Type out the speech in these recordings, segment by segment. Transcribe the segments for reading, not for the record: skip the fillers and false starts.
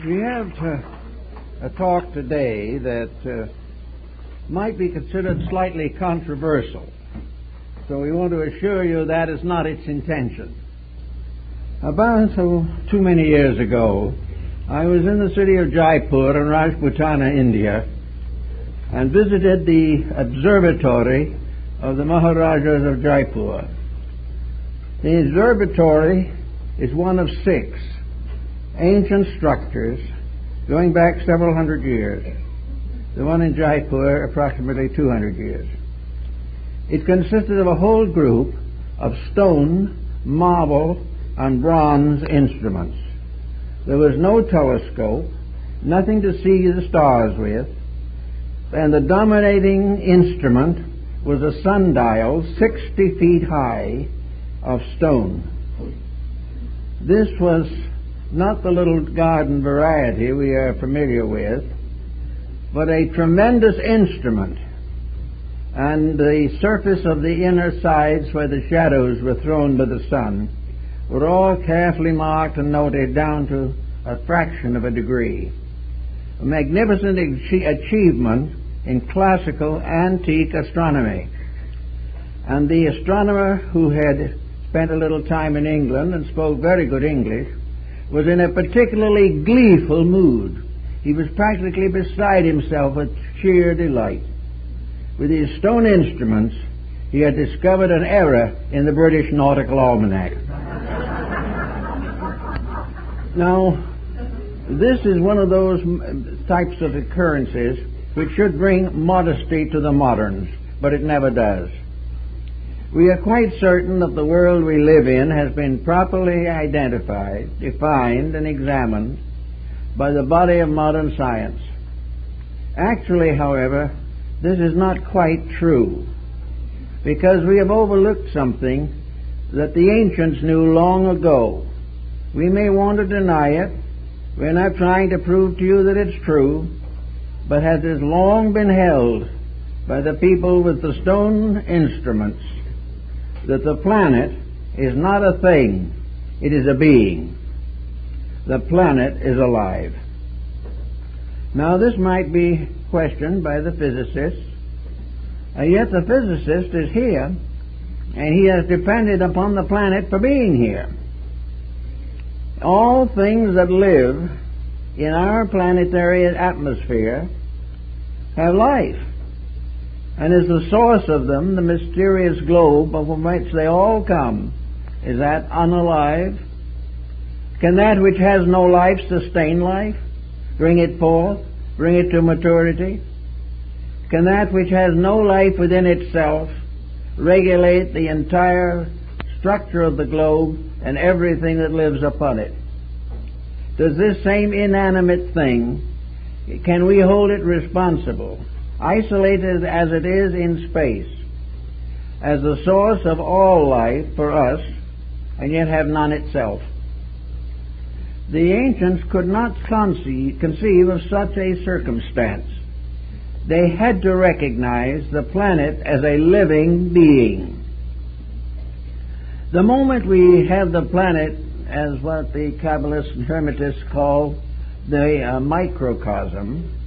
We have a talk today that might be considered slightly controversial. So we want to assure you that is not its intention. About too many years ago, I was in the city of Jaipur in Rajputana, India, and visited the observatory of the Maharajas of Jaipur. The observatory is one of 6 ancient structures going back several hundred years. The one in Jaipur, approximately 200 years. It consisted of a whole group of stone, marble, and bronze instruments. There was no telescope, nothing to see the stars with, and the dominating instrument was a sundial 60 feet high of stone. This was not the little garden variety we are familiar with, but a tremendous instrument, and the surface of the inner sides where the shadows were thrown by the sun were all carefully marked and noted down to a fraction of a degree. A magnificent achievement in classical antique astronomy. And the astronomer, who had spent a little time in England and spoke very good English, was in a particularly gleeful mood. He was practically beside himself with sheer delight. With his stone instruments, he had discovered an error in the British Nautical Almanac. Now, this is one of those types of occurrences which should bring modesty to the moderns, but it never does. We are quite certain that the world we live in has been properly identified, defined, and examined by the body of modern science. Actually, however, this is not quite true, because we have overlooked something that the ancients knew long ago. We may want to deny it. We're not trying to prove to you that it's true, but has it long been held by the people with the stone instruments that the planet is not a thing, it is a being. The planet is alive. Now, this might be questioned by the physicists, and yet the physicist is here, and he has depended upon the planet for being here. All things that live in our planetary atmosphere have life, and as the source of them, the mysterious globe from which they all come, is that unalive? Can that which has no life sustain life, bring it forth, bring it to maturity? Can that which has no life within itself regulate the entire structure of the globe and everything that lives upon it? Does this same inanimate thing, can we hold it responsible, isolated as it is in space, as the source of all life for us, and yet have none itself? The ancients could not conceive of such a circumstance. They had to recognize the planet as a living being. The moment we have the planet as what the Kabbalists and Hermetists call the microcosm,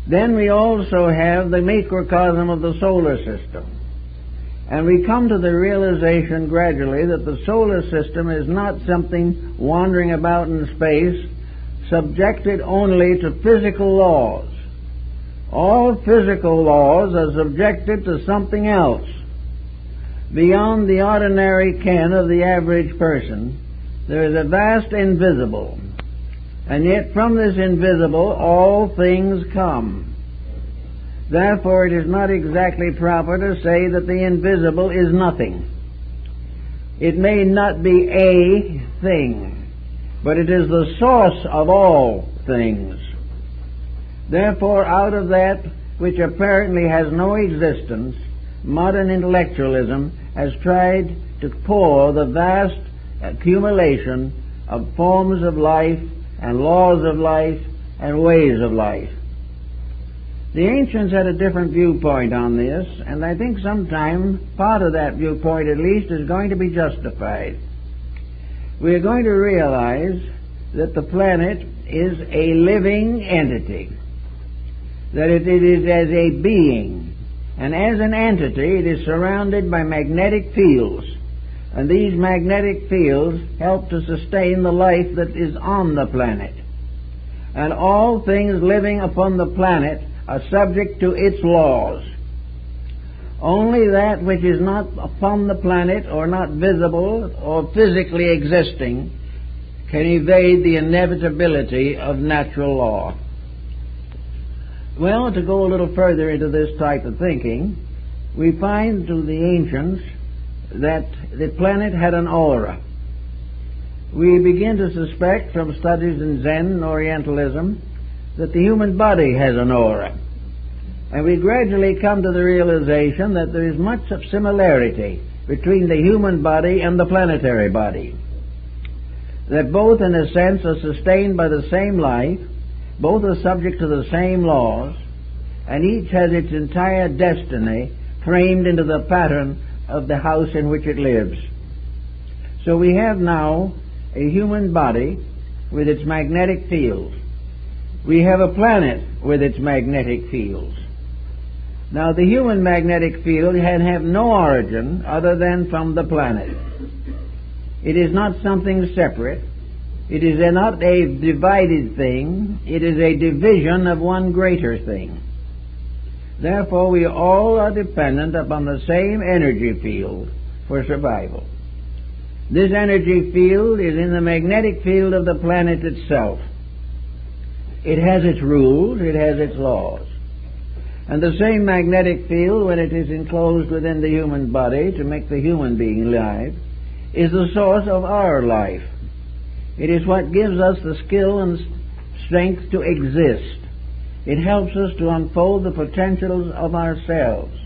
then we also have the microcosm of the solar system. And we come to the realization gradually that the solar system is not something wandering about in space, subjected only to physical laws. All physical laws are subjected to something else. Beyond the ordinary ken of the average person, there is a vast invisible. And yet from this invisible all things come. Therefore it is not exactly proper to say that the invisible is nothing. It may not be a thing, but it is the source of all things. Therefore, out of that which apparently has no existence, modern intellectualism has tried to pour the vast accumulation of forms of life and laws of life and ways of life. The ancients had a different viewpoint on this, and I think sometime part of that viewpoint at least is going to be justified. We are going to realize that the planet is a living entity, that it is as a being, and as an entity it is surrounded by magnetic fields, and these magnetic fields help to sustain the life that is on the planet. And all things living upon the planet are subject to its laws. Only that which is not upon the planet, or not visible, or physically existing, can evade the inevitability of natural law. Well, to go a little further into this type of thinking, we find through the ancients that the planet had an aura. We begin to suspect from studies in Zen and Orientalism that the human body has an aura. And we gradually come to the realization that there is much of similarity between the human body and the planetary body. That both, in a sense, are sustained by the same life, both are subject to the same laws, and each has its entire destiny framed into the pattern of the house in which it lives. So we have now a human body with its magnetic field. We have a planet with its magnetic fields. Now, the human magnetic field can have no origin other than from the planet. It is not something separate. It is not a divided thing. It is a division of one greater thing. Therefore, we all are dependent upon the same energy field for survival. This energy field is in the magnetic field of the planet itself. It has its rules, it has its laws. And the same magnetic field, when it is enclosed within the human body to make the human being alive, is the source of our life. It is what gives us the skill and strength to exist. It helps us to unfold the potentials of ourselves.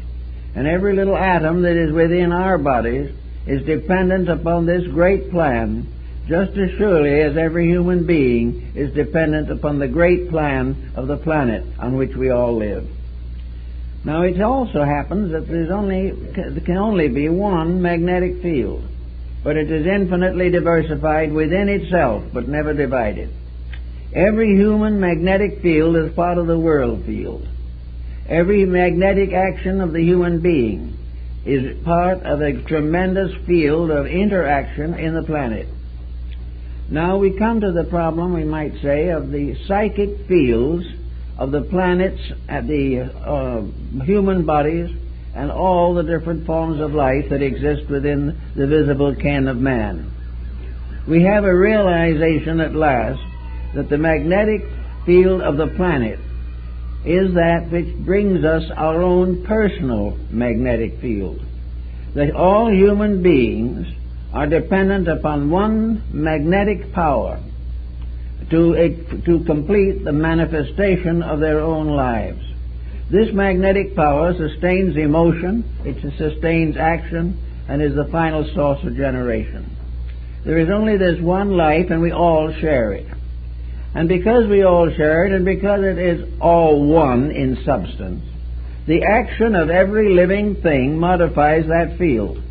And every little atom that is within our bodies is dependent upon this great plan, just as surely as every human being is dependent upon the great plan of the planet on which we all live. Now, it also happens that there can only be one magnetic field, but it is infinitely diversified within itself, but never divided. Every human magnetic field is part of the world field. Every magnetic action of the human being is part of a tremendous field of interaction in the planet. Now we come to the problem, we might say, of the psychic fields of the planets, the human bodies, and all the different forms of life that exist within the visible ken of man. We have a realization at last that the magnetic field of the planet is that which brings us our own personal magnetic field. That all human beings are dependent upon one magnetic power to complete the manifestation of their own lives. This magnetic power sustains emotion, it sustains action, and is the final source of generation. There is only this one life, and we all share it. And because we all share it, and because it is all one in substance, the action of every living thing modifies that field.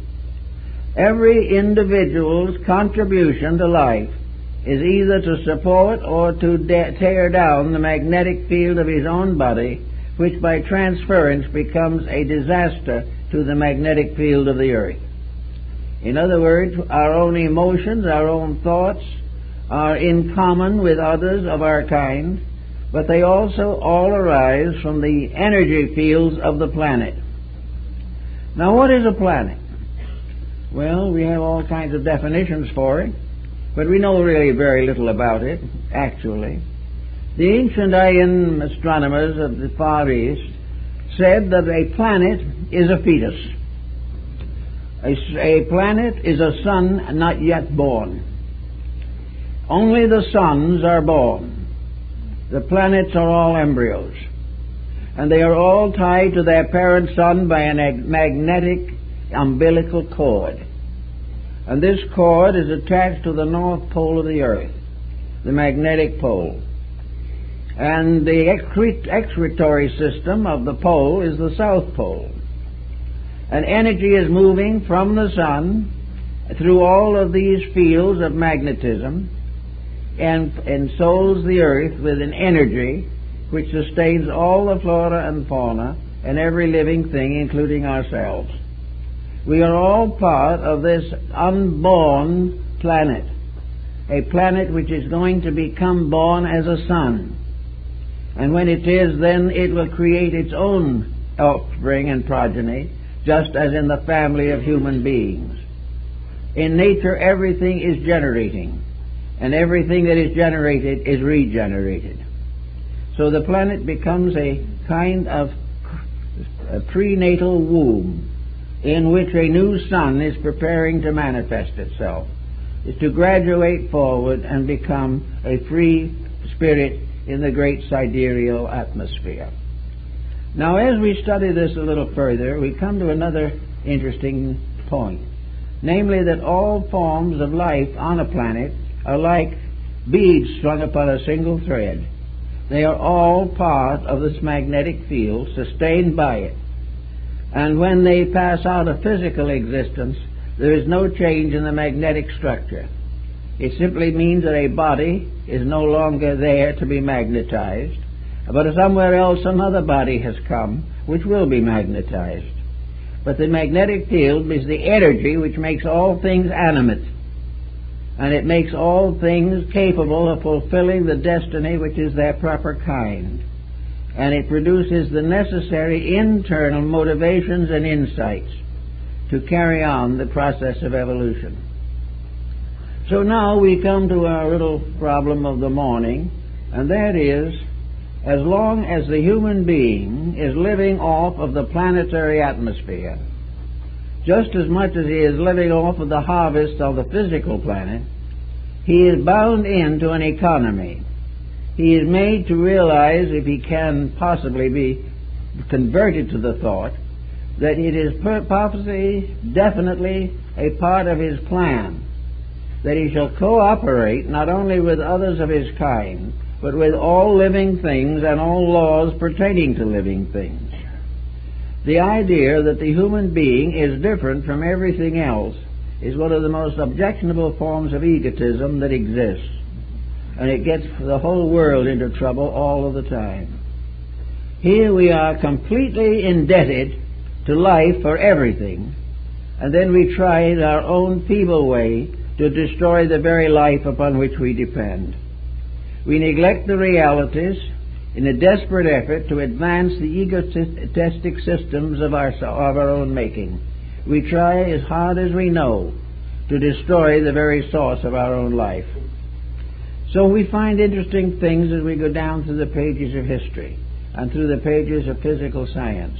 Every individual's contribution to life is either to support or to tear down the magnetic field of his own body, which by transference becomes a disaster to the magnetic field of the earth. In other words, our own emotions, our own thoughts are in common with others of our kind, but they also all arise from the energy fields of the planet. Now, what is a planet? Well, we have all kinds of definitions for it, but we know really very little about it, actually. The ancient Ayan astronomers of the Far East said that a planet is a fetus. A planet is a sun not yet born. Only the suns are born. The planets are all embryos. And they are all tied to their parent sun by a magnetic umbilical cord. And this cord is attached to the north pole of the earth, the magnetic pole. And the excretory system of the pole is the south pole. And energy is moving from the sun through all of these fields of magnetism and ensouls the earth with an energy which sustains all the flora and fauna and every living thing, including ourselves. We are all part of this unborn planet, a planet which is going to become born as a sun. And when it is, then it will create its own offspring and progeny, just as in the family of human beings. In nature, everything is generating, and everything that is generated is regenerated. So the planet becomes a kind of a prenatal womb in which a new sun is preparing to manifest itself, is to graduate forward and become a free spirit in the great sidereal atmosphere. Now, as we study this a little further, we come to another interesting point, namely that all forms of life on a planet are like beads strung upon a single thread. They are all part of this magnetic field, sustained by it. And when they pass out of physical existence, there is no change in the magnetic structure. It simply means that a body is no longer there to be magnetized, but somewhere else another body has come which will be magnetized. But the magnetic field is the energy which makes all things animate, and it makes all things capable of fulfilling the destiny which is their proper kind. And it produces the necessary internal motivations and insights to carry on the process of evolution. So now we come to our little problem of the morning, and that is, as long as the human being is living off of the planetary atmosphere, just as much as he is living off of the harvest of the physical planet, he is bound into an economy. He is made to realize, if he can possibly be converted to the thought, that it is purposely, definitely a part of his plan, that he shall cooperate not only with others of his kind, but with all living things and all laws pertaining to living things. The idea that the human being is different from everything else is one of the most objectionable forms of egotism that exists, and it gets the whole world into trouble all of the time. Here we are completely indebted to life for everything, and then we try in our own feeble way to destroy the very life upon which we depend. We neglect the realities in a desperate effort to advance the egotistic systems of our own making. We try as hard as we know to destroy the very source of our own life. So we find interesting things as we go down through the pages of history and through the pages of physical science.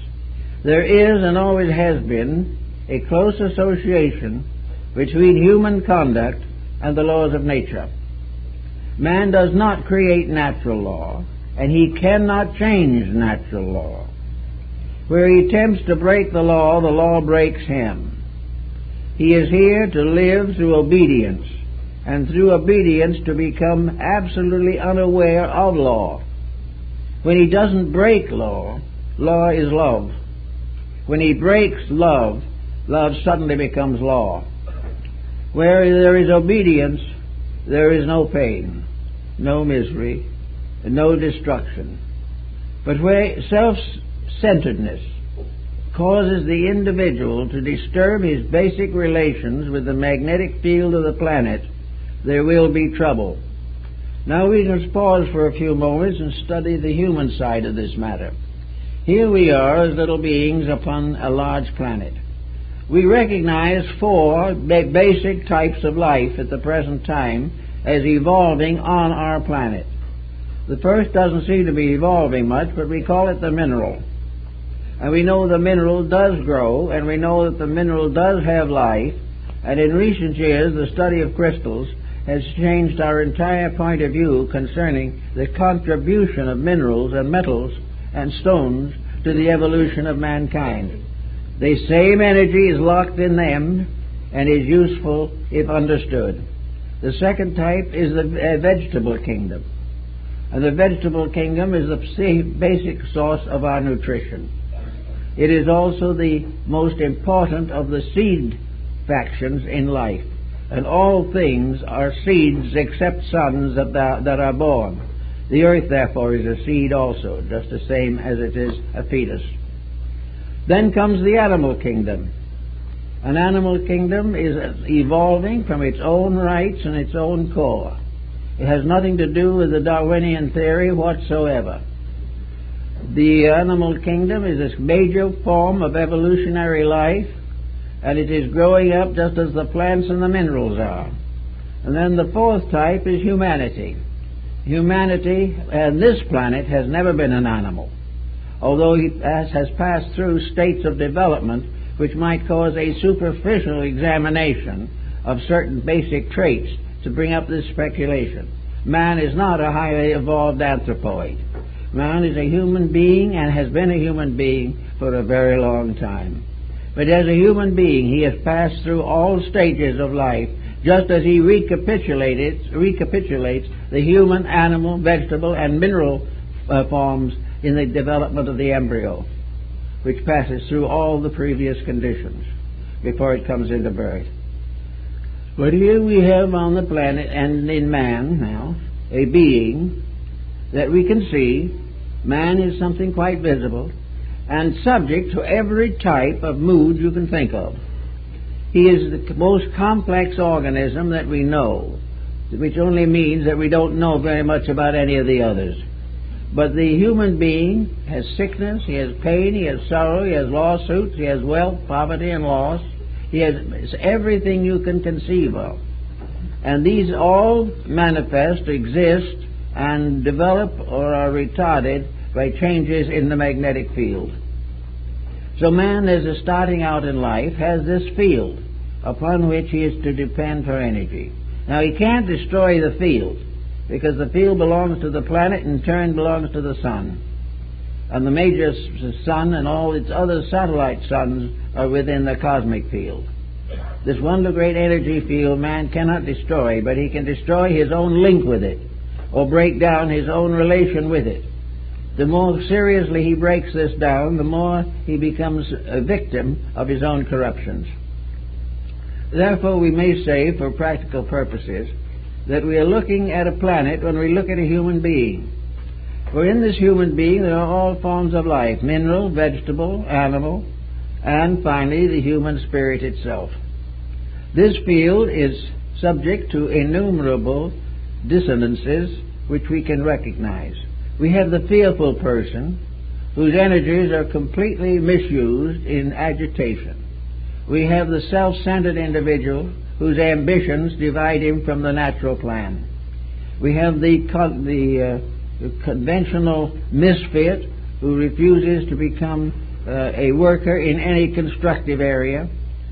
There is and always has been a close association between human conduct and the laws of nature. Man does not create natural law, and he cannot change natural law. Where he attempts to break the law breaks him. He is here to live through obedience, and through obedience to become absolutely unaware of law. When he doesn't break law, law is love. When he breaks love, love suddenly becomes law. Where there is obedience, there is no pain, no misery, and no destruction. But where self-centeredness causes the individual to disturb his basic relations with the magnetic field of the planet, there will be trouble. Now we must pause for a few moments and study the human side of this matter. Here we are as little beings upon a large planet. We recognize four basic types of life at the present time as evolving on our planet. The first doesn't seem to be evolving much, but we call it the mineral. And we know the mineral does grow, and we know that the mineral does have life, and in recent years the study of crystals has changed our entire point of view concerning the contribution of minerals and metals and stones to the evolution of mankind. The same energy is locked in them and is useful if understood. The second type is the vegetable kingdom. And the vegetable kingdom is the basic source of our nutrition. It is also the most important of the seed factions in life. and all things are seeds except sons that are born. The earth, therefore, is a seed also, just the same as it is a fetus. Then comes the animal kingdom. An animal kingdom is evolving from its own rights and its own core. It has nothing to do with the Darwinian theory whatsoever. The animal kingdom is a major form of evolutionary life, and it is growing up just as the plants and the minerals are. And then the fourth type is humanity. Humanity and this planet has never been an animal, although it has passed through states of development which might cause a superficial examination of certain basic traits to bring up this speculation. Man is not a highly evolved anthropoid. Man is a human being and has been a human being for a very long time. But as a human being, he has passed through all stages of life, just as he recapitulates the human, animal, vegetable, and mineral forms in the development of the embryo, which passes through all the previous conditions before it comes into birth. But here we have on the planet, and in man now, a being that we can see. Man is something quite visible and subject to every type of mood you can think of. He is the most complex organism that we know, which only means that we don't know very much about any of the others. But the human being has sickness, he has pain, he has sorrow, he has lawsuits, he has wealth, poverty, and loss. He has everything you can conceive of. And these all manifest, exist, and develop or are retarded by changes in the magnetic field. So man, as is starting out in life, has this field upon which he is to depend for energy. Now, he can't destroy the field, because the field belongs to the planet and in turn belongs to the sun. And the major sun and all its other satellite suns are within the cosmic field. This wonderful great energy field man cannot destroy, but he can destroy his own link with it, or break down his own relation with it. The more seriously he breaks this down, the more he becomes a victim of his own corruptions. Therefore, we may say, for practical purposes, that we are looking at a planet when we look at a human being. For in this human being there are all forms of life: mineral, vegetable, animal, and finally the human spirit itself. This field is subject to innumerable dissonances which we can recognize. We have the fearful person, whose energies are completely misused in agitation. We have the self-centered individual, whose ambitions divide him from the natural plan. We have the conventional misfit, who refuses to become a worker in any constructive area.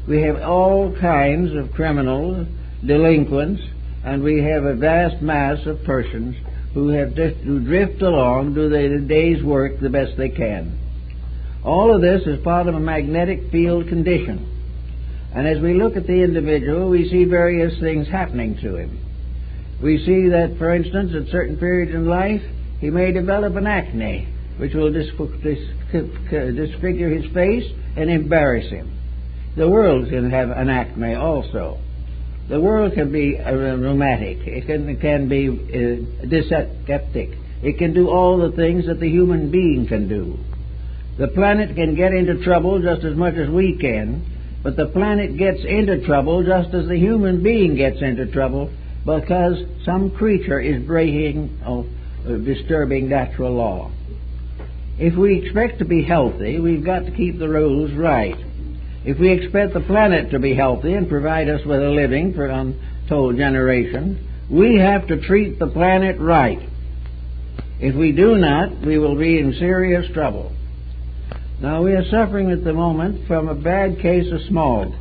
We have all kinds of criminals, delinquents, and we have a vast mass of persons who drift along, do their day's work the best they can. All of this is part of a magnetic field condition. And as we look at the individual, we see various things happening to him. We see that, for instance, at certain periods in life, he may develop an acne, which will disfigure his face and embarrass him. The world can have an acne also. The world can be rheumatic. It can be dyspeptic. It can do all the things that the human being can do. The planet can get into trouble just as much as we can, but the planet gets into trouble just as the human being gets into trouble, because some creature is breaking or disturbing natural law. If we expect to be healthy, we've got to keep the rules right. If we expect the planet to be healthy and provide us with a living for untold generations, we have to treat the planet right. If we do not, we will be in serious trouble. Now, we are suffering at the moment from a bad case of smog.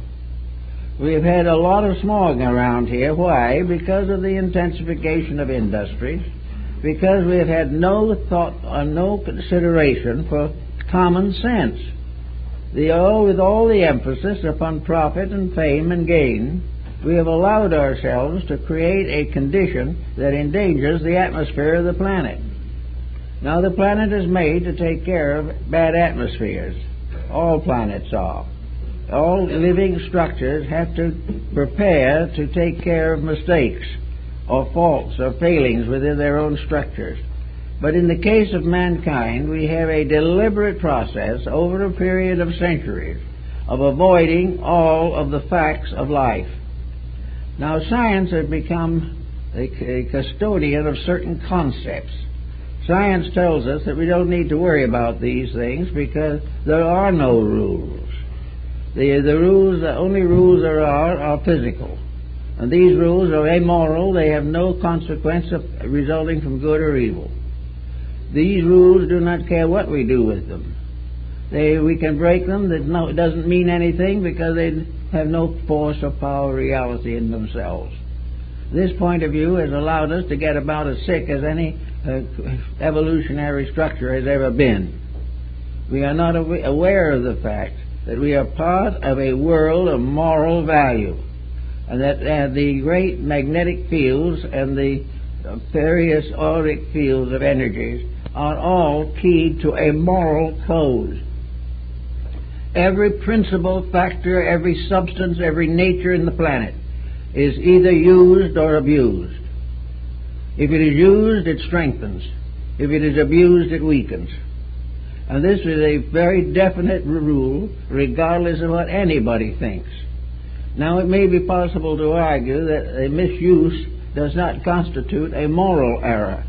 We have had a lot of smog around here. Why? Because of the intensification of industries, because we have had no thought or no consideration for common sense. With all the emphasis upon profit and fame and gain, we have allowed ourselves to create a condition that endangers the atmosphere of the planet. Now, the planet is made to take care of bad atmospheres. All planets are. all living structures have to prepare to take care of mistakes or faults or failings within their own structures. But in the case of mankind, we have a deliberate process over a period of centuries of avoiding all of the facts of life. Now, science has become a custodian of certain concepts. Science tells us that we don't need to worry about these things because there are no rules. The only rules there are physical. And these rules are amoral. They have no consequence resulting from good or evil. These rules do not care what we do with them. We can break them. It doesn't mean anything because they have no force or power or reality in themselves. This point of view has allowed us to get about as sick as any evolutionary structure has ever been. We are not aware of the fact that we are part of a world of moral value, and that the great magnetic fields and the various auric fields of energies are all keyed to a moral code. Every principal factor, every substance, every nature in the planet is either used or abused. If it is used, it strengthens. If it is abused, it weakens. And this is a very definite rule, regardless of what anybody thinks. Now, it may be possible to argue that a misuse does not constitute a moral error.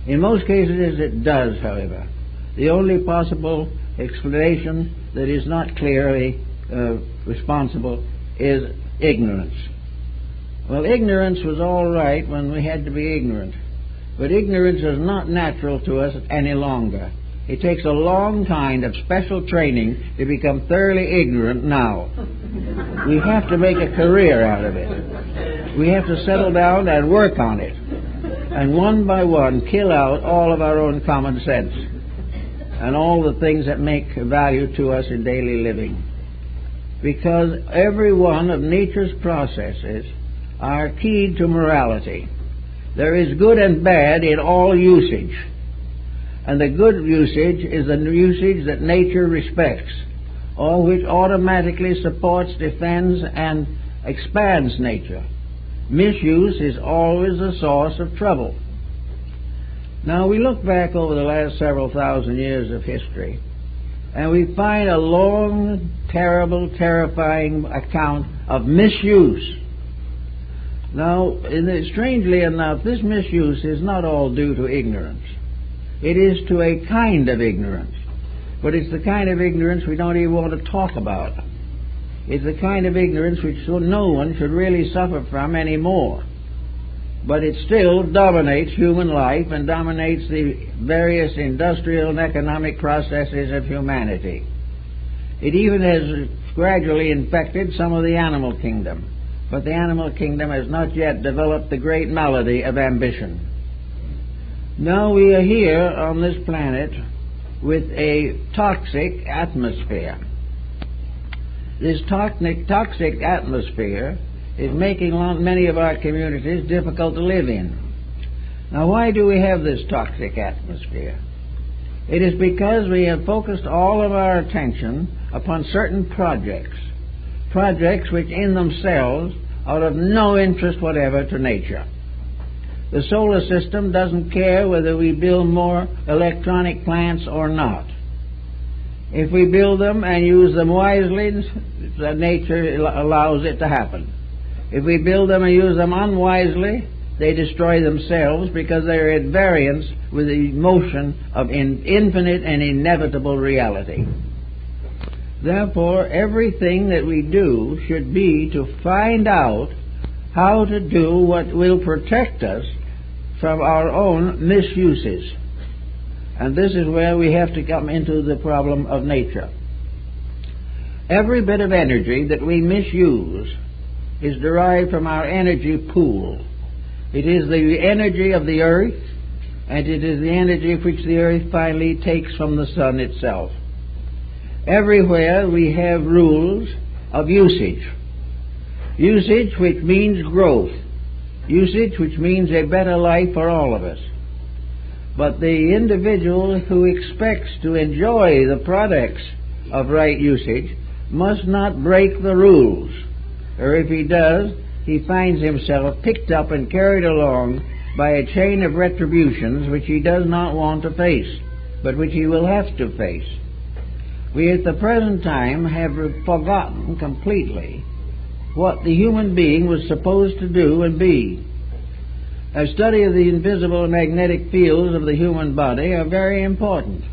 In most cases, it does, however. The only possible explanation that is not clearly responsible is ignorance. Well, ignorance was all right when we had to be ignorant, but ignorance is not natural to us any longer. It takes a long time of special training to become thoroughly ignorant now. We have to make a career out of it. We have to settle down and work on it, and one by one kill out all of our own common sense and all the things that make value to us in daily living. Because every one of nature's processes are keyed to morality. There is good and bad in all usage. And the good usage is the usage that nature respects, all which automatically supports, defends, and expands nature. Misuse is always a source of trouble. Now, we look back over the last several thousand years of history, and we find a long, terrible, terrifying account of misuse. Now, strangely enough, this misuse is not all due to ignorance. It is to a kind of ignorance, but it's the kind of ignorance we don't even want to talk about. It's the kind of ignorance which no one should really suffer from anymore. But it still dominates human life and dominates the various industrial and economic processes of humanity. It even has gradually infected some of the animal kingdom, but the animal kingdom has not yet developed the great malady of ambition. Now we are here on this planet with a toxic atmosphere. This toxic atmosphere is making many of our communities difficult to live in. Now, why do we have this toxic atmosphere? It is because we have focused all of our attention upon certain projects which in themselves are of no interest whatever to nature. The solar system doesn't care whether we build more electronic plants or not. If we build them and use them wisely, nature allows it to happen. If we build them and use them unwisely, they destroy themselves because they are at variance with the motion of infinite and inevitable reality. Therefore, everything that we do should be to find out how to do what will protect us from our own misuses. And this is where we have to come into the problem of nature. Every bit of energy that we misuse is derived from our energy pool. It is the energy of the earth, and it is the energy which the earth finally takes from the sun itself. Everywhere we have rules of usage. Usage which means growth. Usage which means a better life for all of us. But the individual who expects to enjoy the products of right usage must not break the rules, or if he does, he finds himself picked up and carried along by a chain of retributions which he does not want to face, but which he will have to face. We at the present time have forgotten completely what the human being was supposed to do and be. A study of the invisible magnetic fields of the human body are very important.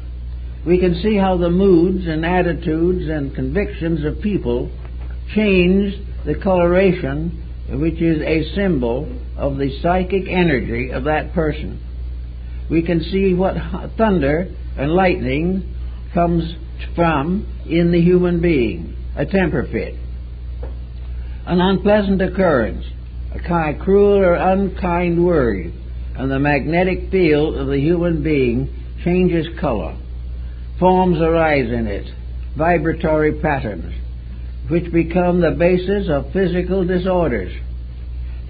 We can see how the moods and attitudes and convictions of people change the coloration, which is a symbol of the psychic energy of that person. We can see what thunder and lightning comes from in the human being, a temper fit, an unpleasant occurrence, a cruel or unkind word, and the magnetic field of the human being changes color. Forms arise in it, vibratory patterns, which become the basis of physical disorders.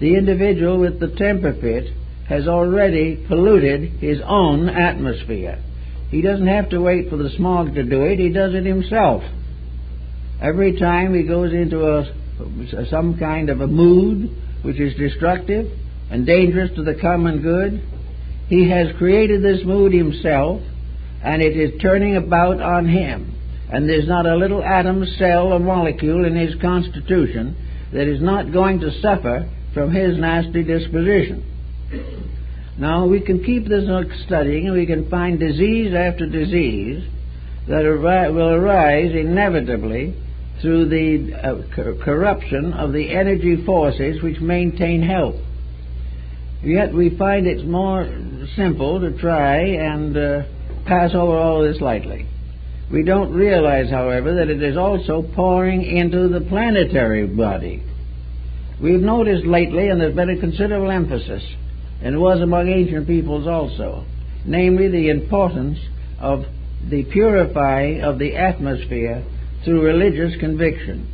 The individual with the temper fit has already polluted his own atmosphere. He doesn't have to wait for the smog to do it, he does it himself. Every time he goes into some kind of a mood which is destructive and dangerous to the common good, he has created this mood himself, and it is turning about on him. And there's not a little atom, cell, or molecule in his constitution that is not going to suffer from his nasty disposition. Now, we can keep this studying, and we can find disease after disease that will arise inevitably through the corruption of the energy forces which maintain health. Yet we find it's more simple to try and pass over all this lightly. We don't realize, however, that it is also pouring into the planetary body. We've noticed lately, and there's been a considerable emphasis, and it was among ancient peoples also, namely the importance of the purifying of the atmosphere through religious conviction.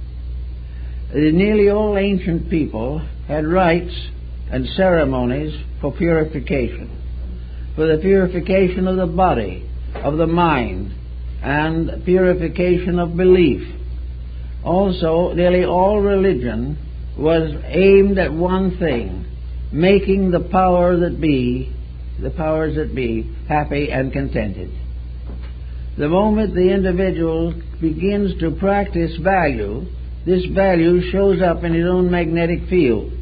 Nearly all ancient people had rites and ceremonies for purification, for the purification of the body, of the mind, and purification of belief. Also, nearly all religion was aimed at one thing: making the powers that be, happy and contented. The moment the individual begins to practice value, this value shows up in his own magnetic field,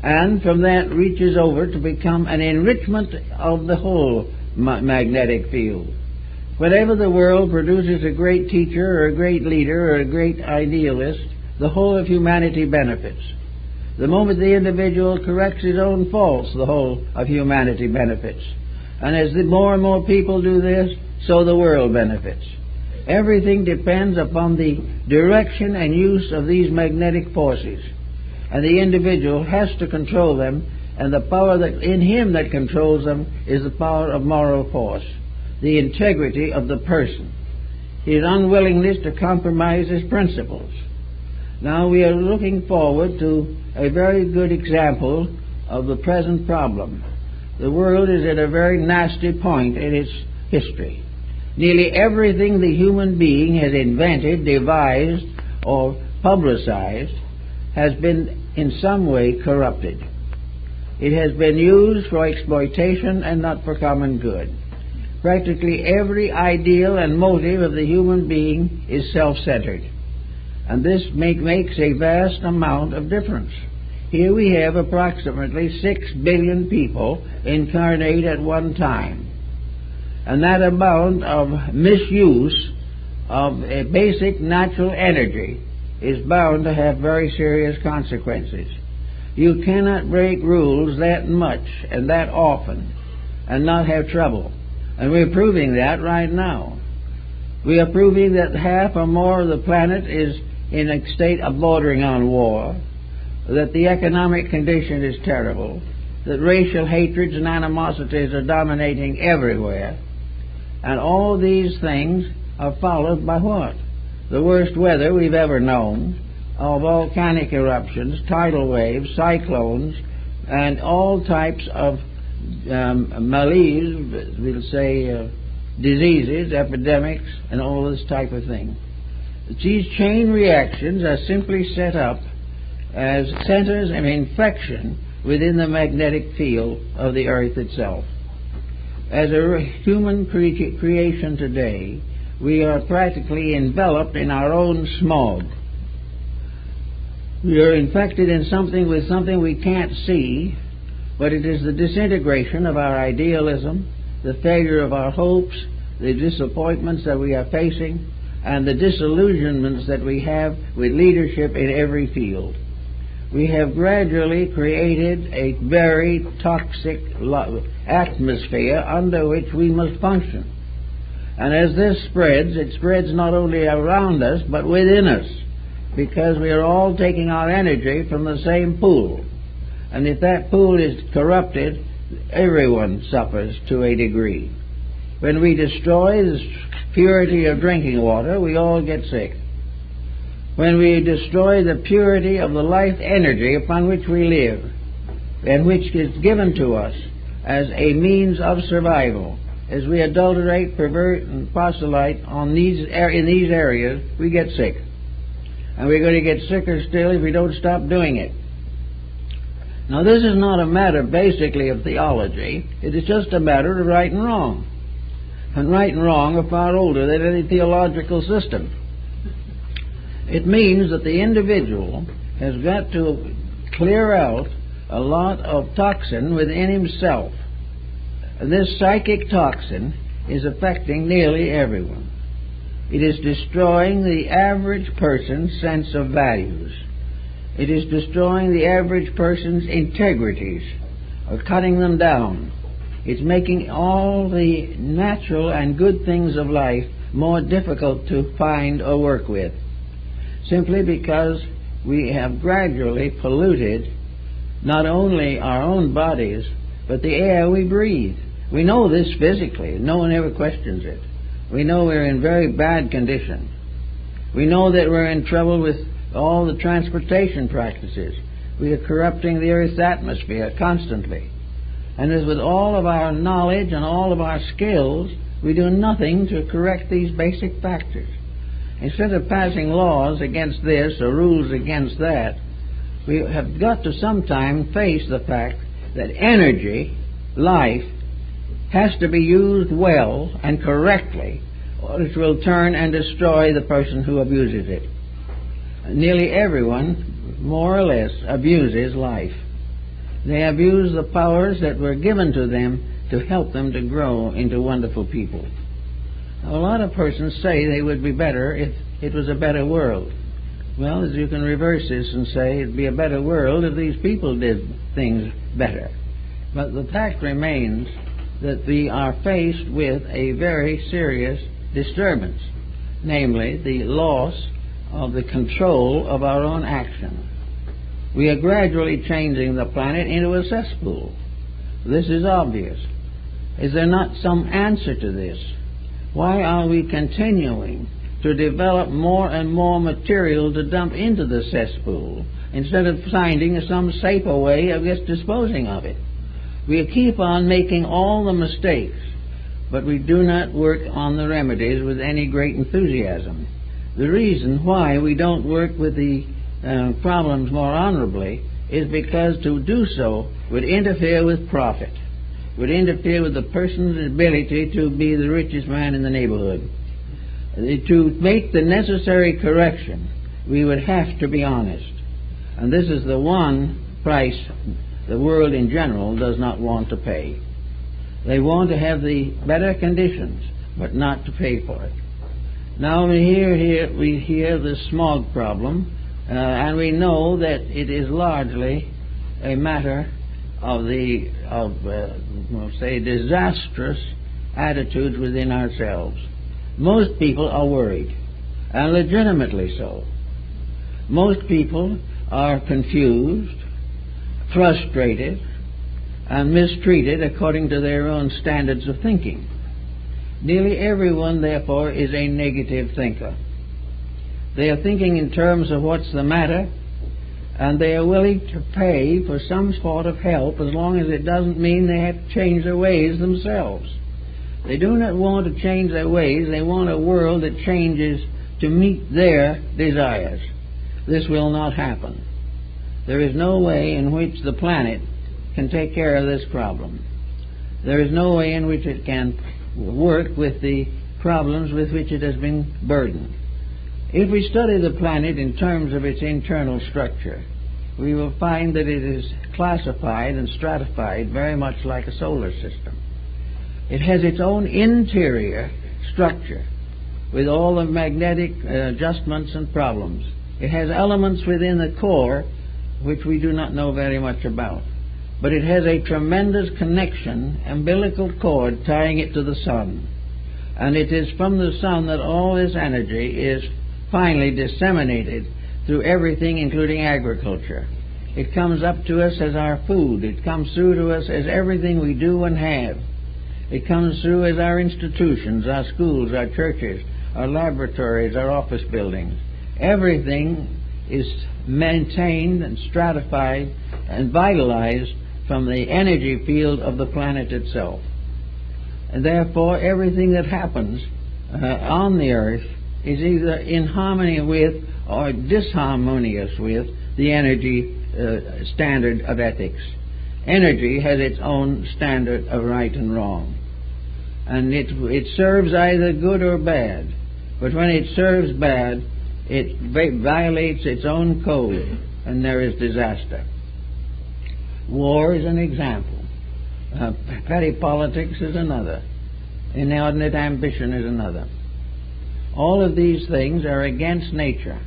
and from that reaches over to become an enrichment of the whole magnetic field. Whenever the world produces a great teacher or a great leader or a great idealist, the whole of humanity benefits. The moment the individual corrects his own faults, the whole of humanity benefits. And as more and more people do this, so the world benefits. Everything depends upon the direction and use of these magnetic forces, and the individual has to control them, and the power that in him that controls them is the power of moral force, the integrity of the person, his unwillingness to compromise his principles. Now we are looking forward to a very good example of the present problem. The world is at a very nasty point in its history. Nearly everything the human being has invented, devised, or publicized has been in some way corrupted. It has been used for exploitation and not for common good. Practically every ideal and motive of the human being is self-centered, and this makes a vast amount of difference. Here we have approximately 6 billion people incarnate at one time, and that amount of misuse of a basic natural energy is bound to have very serious consequences. You cannot break rules that much and that often and not have trouble. And we're proving that right now. We are proving that half or more of the planet is in a state of bordering on war, that the economic condition is terrible, that racial hatreds and animosities are dominating everywhere. And all these things are followed by what? The worst weather we've ever known, of volcanic eruptions, tidal waves, cyclones, and all types of malaise, we'll say diseases, epidemics, and all this type of thing. These chain reactions are simply set up as centers of infection within the magnetic field of the earth itself. As a human creation today, we are practically enveloped in our own smog. We are infected in something with something we can't see, but it is the disintegration of our idealism, the failure of our hopes, the disappointments that we are facing, and the disillusionments that we have with leadership in every field. We have gradually created a very toxic atmosphere under which we must function. And as this spreads, it spreads not only around us, but within us, because we are all taking our energy from the same pool. And if that pool is corrupted, everyone suffers to a degree. When we destroy the purity of drinking water, we all get sick. When we destroy the purity of the life energy upon which we live, and which is given to us as a means of survival, as we adulterate, pervert, and proselyte in these areas, we get sick. And we're going to get sicker still if we don't stop doing it. Now, this is not a matter basically of theology. It is just a matter of right and wrong. And right and wrong are far older than any theological system. It means that the individual has got to clear out a lot of toxin within himself. And this psychic toxin is affecting nearly everyone. It is destroying the average person's sense of values. It is destroying the average person's integrities, or cutting them down. It's making all the natural and good things of life more difficult to find or work with, simply because we have gradually polluted not only our own bodies, but the air we breathe. We know this physically. No one ever questions it. We know we're in very bad condition. We know that we're in trouble with all the transportation practices. We are corrupting the Earth's atmosphere constantly. And as with all of our knowledge and all of our skills, we do nothing to correct these basic factors. Instead of passing laws against this or rules against that, we have got to sometime face the fact that energy, life, has to be used well and correctly, or it will turn and destroy the person who abuses it. Nearly everyone, more or less, abuses life. They abuse the powers that were given to them to help them to grow into wonderful people. Now, a lot of persons say they would be better if it was a better world. Well, as you can reverse this and say it'd be a better world if these people did things better. But the fact remains that we are faced with a very serious disturbance, namely the loss of the control of our own action. We are gradually changing the planet into a cesspool. This is obvious. Is there not some answer to this? Why are we continuing to develop more and more material to dump into the cesspool instead of finding some safer way of just disposing of it? We keep on making all the mistakes, but we do not work on the remedies with any great enthusiasm. The reason why we don't work with the problems more honorably is because to do so would interfere with profit, would interfere with the person's ability to be the richest man in the neighborhood. To make the necessary correction, we would have to be honest. And this is the one price the world in general does not want to pay. They want to have the better conditions, but not to pay for it. Now we hear the smog problem, and we know that it is largely a matter of disastrous attitudes within ourselves. Most people are worried, and legitimately so. Most people are confused, frustrated, and mistreated according to their own standards of thinking. Nearly everyone, therefore, is a negative thinker. They are thinking in terms of what's the matter, and they are willing to pay for some sort of help as long as it doesn't mean they have to change their ways themselves. They do not want to change their ways. They want a world that changes to meet their desires. This will not happen. There is no way in which the planet can take care of this problem. There is no way in which it can work with the problems with which it has been burdened. If we study the planet in terms of its internal structure, we will find that it is classified and stratified very much like a solar system. It has its own interior structure with all the magnetic adjustments and problems. It has elements within the core which we do not know very much about. But it has a tremendous connection, umbilical cord tying it to the sun. And it is from the sun that all this energy is finally disseminated through everything, including agriculture. It comes up to us as our food. It comes through to us as everything we do and have. It comes through as our institutions, our schools, our churches, our laboratories, our office buildings. Everything is maintained and stratified and vitalized from the energy field of the planet itself. And therefore, everything that happens on the earth is either in harmony with or disharmonious with the energy standard of ethics. Energy has its own standard of right and wrong. And it serves either good or bad. But when it serves bad, it violates its own code, and there is disaster. War is an example. Petty politics is another. Inordinate ambition is another. All of these things are against nature,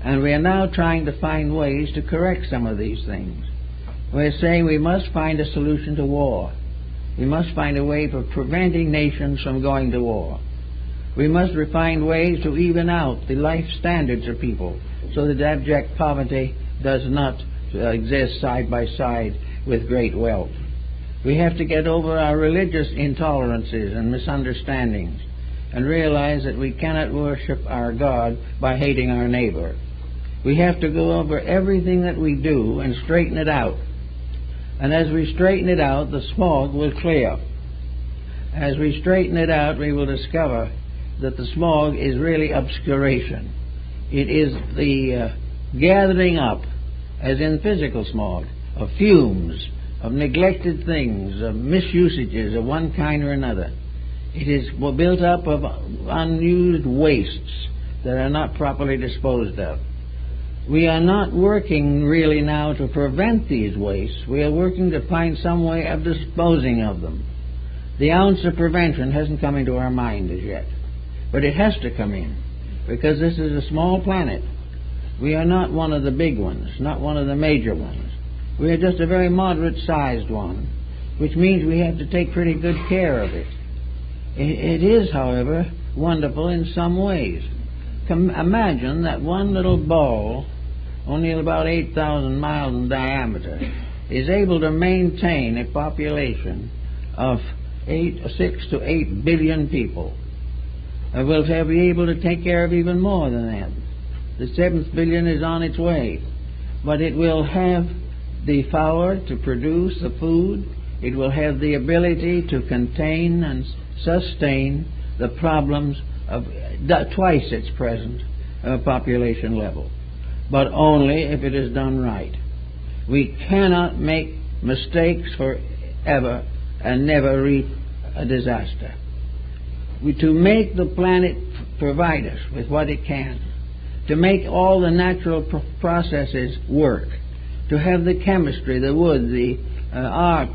and we are now trying to find ways to correct some of these things. We're saying we must find a solution to war. We must find a way for preventing nations from going to war. We must find ways to even out the life standards of people so that abject poverty does not exist side by side with great wealth. We have to get over our religious intolerances and misunderstandings and realize that we cannot worship our God by hating our neighbor. We have to go over everything that we do and straighten it out. And as we straighten it out, the smog will clear. As we straighten it out, we will discover that the smog is really obscuration. It is the gathering up, as in physical smog, of fumes, of neglected things, of misusages of one kind or another. It is built up of unused wastes that are not properly disposed of. We are not working really now to prevent these wastes. We are working to find some way of disposing of them. The ounce of prevention hasn't come into our mind as yet, but it has to come in, because this is a small planet. We are not one of the big ones, not one of the major ones. We are just a very moderate-sized one, which means we have to take pretty good care of it. It is, however, wonderful in some ways. Imagine that one little ball, only about 8,000 miles in diameter, is able to maintain a population of 6 to 8 billion people. We'll be able to take care of even more than that. The 7th billion is on its way. But it will have the power to produce the food. It will have the ability to contain and sustain the problems of twice its present population level. But only if it is done right. We cannot make mistakes forever and never reap a disaster. To make the planet provide us with what it can, to make all the natural processes work, to have the chemistry, the wood, the art,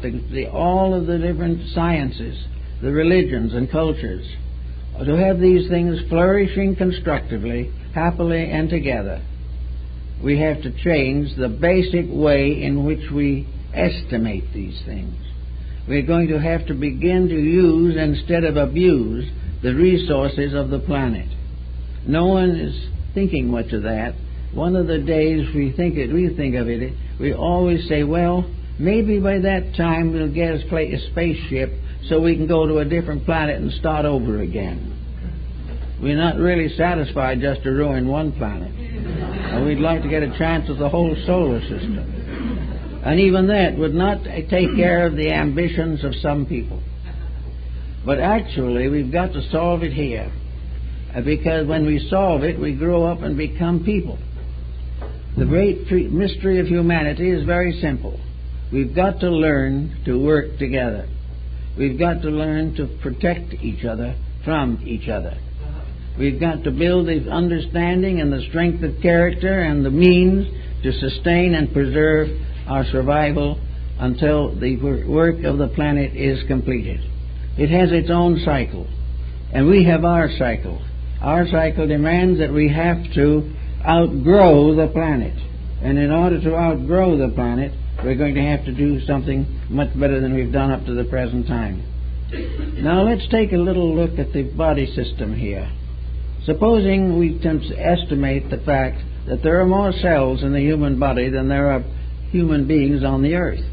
all of the different sciences, the religions and cultures, to have these things flourishing constructively, happily and together, we have to change the basic way in which we estimate these things. We're going to have to begin to use instead of abuse the resources of the planet. No one is thinking much of that. One of the days we think of it, we always say, well, maybe by that time we'll get a spaceship so we can go to a different planet and start over again. We're not really satisfied just to ruin one planet. We'd like to get a chance at the whole solar system. And even that would not take care of the ambitions of some people. But actually, we've got to solve it here. because when we solve it, we grow up and become people. The great mystery of humanity is very simple. We've got to learn to work together. We've got to learn to protect each other from each other. We've got to build the understanding and the strength of character and the means to sustain and preserve our survival until the work of the planet is completed. It has its own cycle, and we have our cycle. Our cycle demands that we have to outgrow the planet. And in order to outgrow the planet, we're going to have to do something much better than we've done up to the present time. Now let's take a little look at the body system here. Supposing we can estimate the fact that there are more cells in the human body than there are human beings on the earth.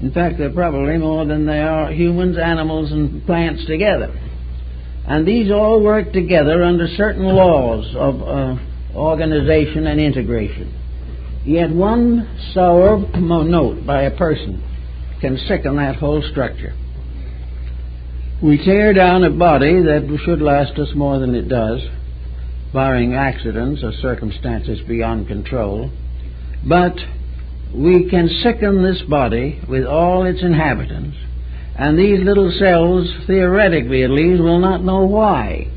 In fact, there are probably more than there are humans, animals, and plants together. And these all work together under certain laws of organization and integration. Yet one sour note by a person can sicken that whole structure. We tear down a body that should last us more than it does, barring accidents or circumstances beyond control, but we can sicken this body with all its inhabitants, and these little cells, theoretically at least, will not know why.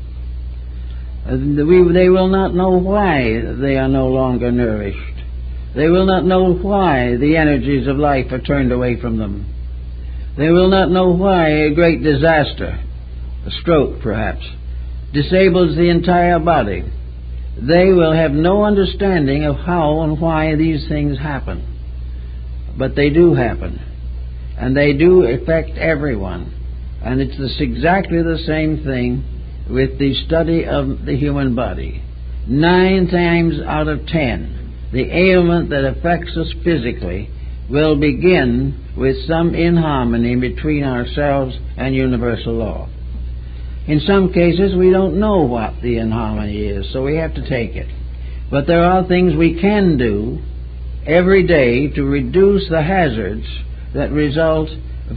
They will not know why they are no longer nourished. They will not know why the energies of life are turned away from them. They will not know why a great disaster, a stroke perhaps, disables the entire body. They will have no understanding of how and why these things happen. But they do happen, and they do affect everyone. And it's exactly the same thing with the study of the human body. 9 times out of 10, the ailment that affects us physically will begin with some inharmony between ourselves and universal law. In some cases, we don't know what the inharmony is, so we have to take it. But there are things we can do every day to reduce the hazards that result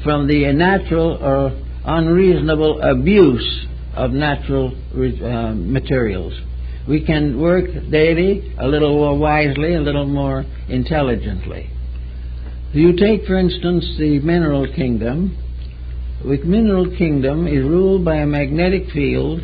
from the natural or unreasonable abuse of natural materials. We can work daily a little more wisely, a little more intelligently. You take, for instance, the mineral kingdom. The mineral kingdom is ruled by a magnetic field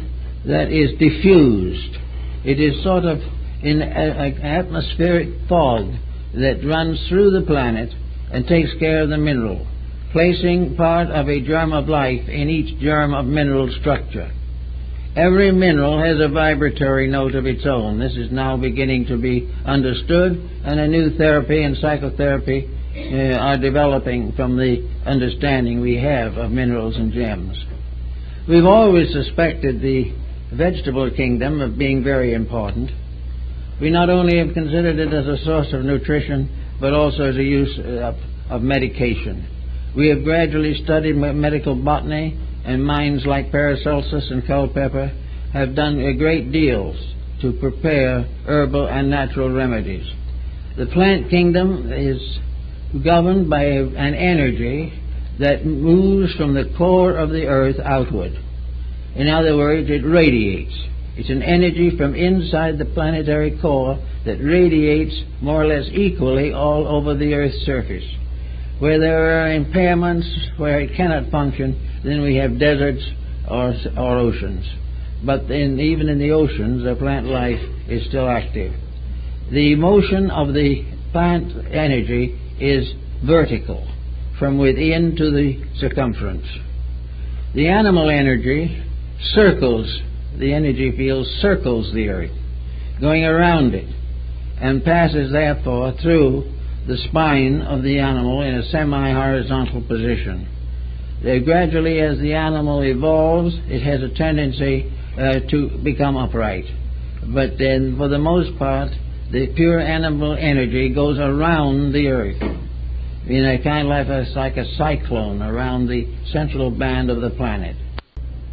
that is diffused. It is sort of in an atmospheric fog that runs through the planet and takes care of the mineral, placing part of a germ of life in each germ of mineral structure. Every mineral has a vibratory note of its own. This is now beginning to be understood, and a new therapy and psychotherapy are developing from the understanding we have of minerals and gems. We've always suspected the vegetable kingdom of being very important. We not only have considered it as a source of nutrition, but also as a use of medication. We have gradually studied medical botany, and minds like Paracelsus and Culpeper have done a great deal to prepare herbal and natural remedies. The plant kingdom is governed by an energy that moves from the core of the earth outward. In other words, it radiates. It's an energy from inside the planetary core that radiates more or less equally all over the Earth's surface. Where there are impairments, where it cannot function, then we have deserts or oceans. But even in the oceans, the plant life is still active. The motion of the plant energy is vertical, from within to the circumference. The animal energy circles, the energy field circles the earth, going around it, and passes therefore through the spine of the animal in a semi-horizontal position. Gradually, as the animal evolves, it has a tendency to become upright. But then, for the most part, the pure animal energy goes around the earth in a kind of like a cyclone around the central band of the planet.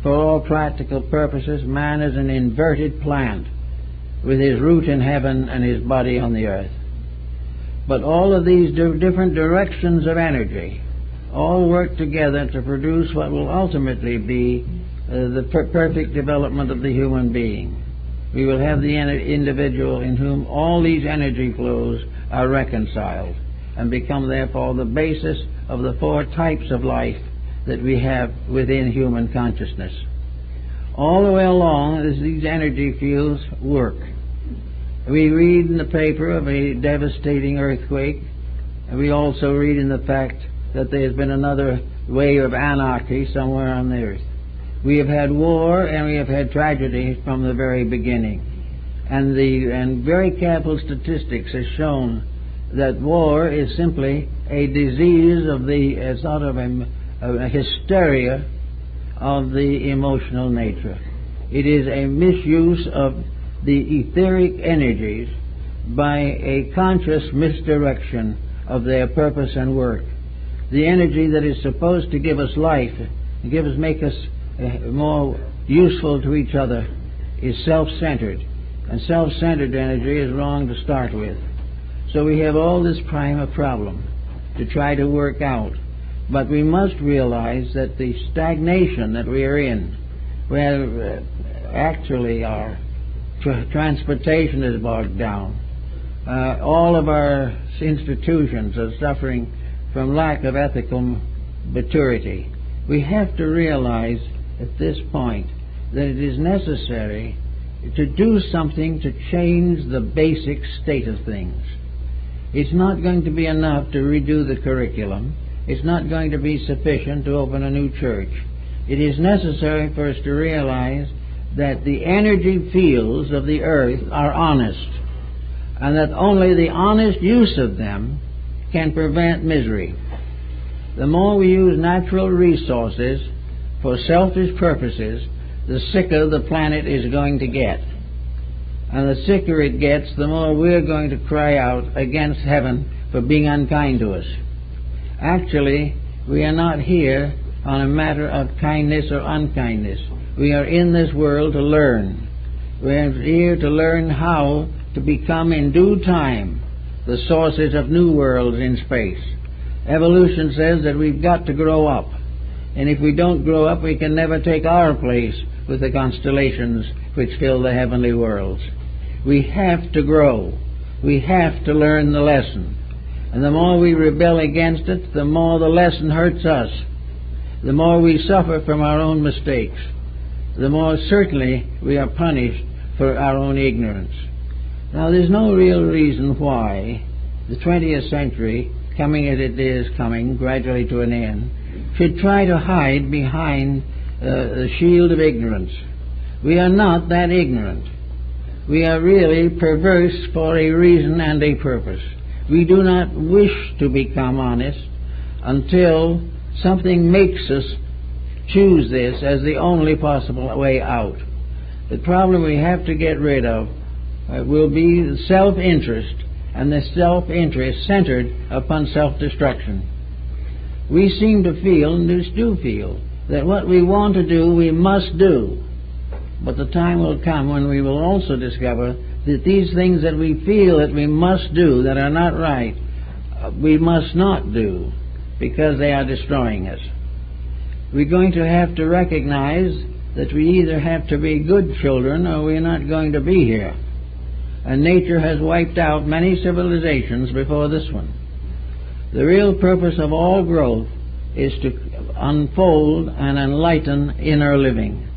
For all practical purposes, man is an inverted plant with his root in heaven and his body on the earth. But all of these different directions of energy all work together to produce what will ultimately be perfect development of the human being. We will have the individual in whom all these energy flows are reconciled and become therefore the basis of the four types of life that we have within human consciousness. All the way along as these energy fields work. We read in the paper of a devastating earthquake, and we also read in the fact that there has been another wave of anarchy somewhere on the earth. We have had war and we have had tragedy from the very beginning. And very careful statistics have shown that war is simply a disease of the sort of a hysteria of the emotional nature. It is a misuse of the etheric energies by a conscious misdirection of their purpose and work. The energy that is supposed to give us life, make us more useful to each other, is self-centered. And self-centered energy is wrong to start with. So we have all this primal problem to try to work out. But we must realize that the stagnation that we are in, where actually our transportation is bogged down, all of our institutions are suffering from lack of ethical maturity. We have to realize at this point that it is necessary to do something to change the basic state of things. It's not going to be enough to redo the curriculum. It's not going to be sufficient to open a new church. It is necessary for us to realize that the energy fields of the earth are honest, and that only the honest use of them can prevent misery. The more we use natural resources for selfish purposes, the sicker the planet is going to get. And the sicker it gets, the more we're going to cry out against heaven for being unkind to us. Actually, we are not here on a matter of kindness or unkindness. We are in this world to learn. We are here to learn how to become in due time the sources of new worlds in space. Evolution says that we've got to grow up. And if we don't grow up, we can never take our place with the constellations which fill the heavenly worlds. We have to grow. We have to learn the lesson. And the more we rebel against it, the more the lesson hurts us. The more we suffer from our own mistakes. The more certainly we are punished for our own ignorance. Now, there's no real reason why the 20th century, coming as it is coming gradually to an end, should try to hide behind the shield of ignorance. We are not that ignorant. We are really perverse for a reason and a purpose. We do not wish to become honest until something makes us choose this as the only possible way out. The problem we have to get rid of will be self-interest, and the self-interest centered upon self-destruction. We seem to feel, and do feel, that what we want to do, we must do. But the time will come when we will also discover that these things that we feel that we must do, that are not right, we must not do, because they are destroying us. We're going to have to recognize that we either have to be good children or we're not going to be here. And nature has wiped out many civilizations before this one. The real purpose of all growth is to unfold and enlighten inner living,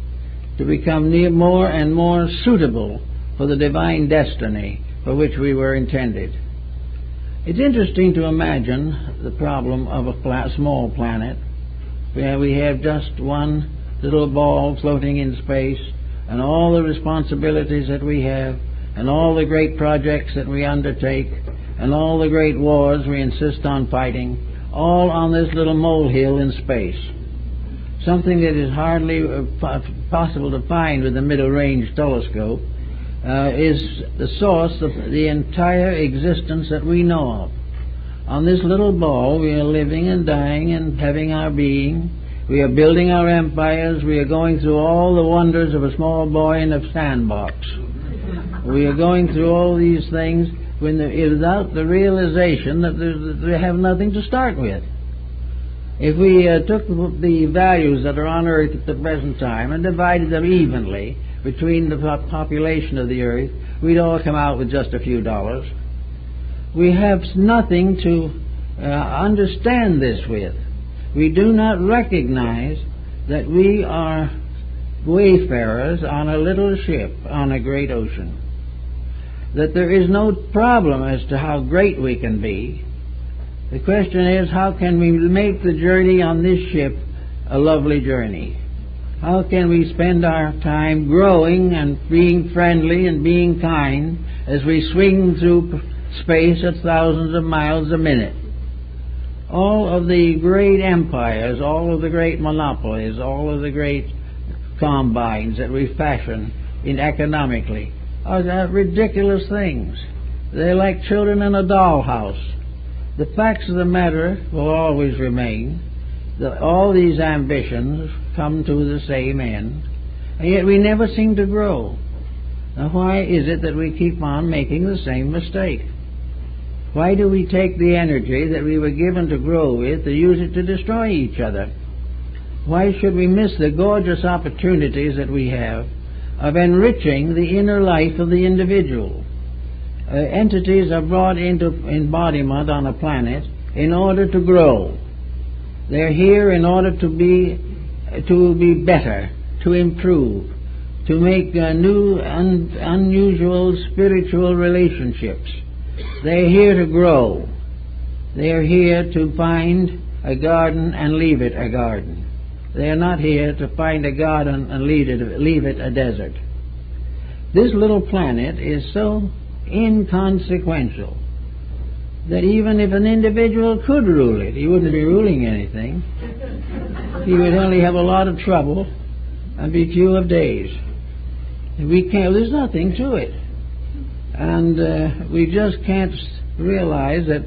to become more and more suitable for the divine destiny for which we were intended. It's interesting to imagine the problem of a small planet where we have just one little ball floating in space, and all the responsibilities that we have, and all the great projects that we undertake, and all the great wars we insist on fighting, all on this little molehill in space. Something that is hardly possible to find with a middle-range telescope is the source of the entire existence that we know of. On this little ball we are living and dying and having our being. We are building our empires. We are going through all the wonders of a small boy in a sandbox. We are going through all these things without the realization that we have nothing to start with. If we took the values that are on Earth at the present time and divided them evenly between the population of the Earth, we'd all come out with just a few dollars. We have nothing to understand this with. We do not recognize that we are wayfarers on a little ship on a great ocean, that there is no problem as to how great we can be. The question is, how can we make the journey on this ship a lovely journey? How can we spend our time growing and being friendly and being kind as we swing through space at thousands of miles a minute? All of the great empires, all of the great monopolies, all of the great combines that we fashion economically are ridiculous things. They're like children in a dollhouse. The facts of the matter will always remain that all these ambitions come to the same end, and yet we never seem to grow. Now, why is it that we keep on making the same mistake? Why do we take the energy that we were given to grow with to use it to destroy each other? Why should we miss the gorgeous opportunities that we have of enriching the inner life of the individual? Entities are brought into embodiment on a planet in order to grow. They're here in order to be better, to improve, to make new, unusual spiritual relationships. They're here to grow. They're here to find a garden and leave it a garden. They're not here to find a garden and leave it a desert. This little planet is so inconsequential that even if an individual could rule it, he wouldn't be ruling anything. He would only have a lot of trouble and be few of days. There's nothing to it. And we just can't realize that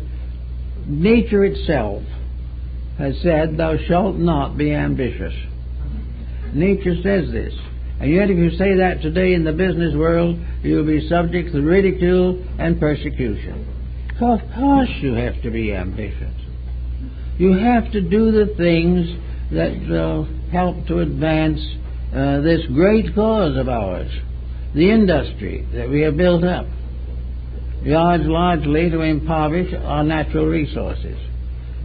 nature itself has said, "Thou shalt not be ambitious." Nature says this. And yet if you say that today in the business world, you'll be subject to ridicule and persecution. Of course you have to be ambitious. You have to do the things that will help to advance this great cause of ours, the industry that we have built up, largely to impoverish our natural resources.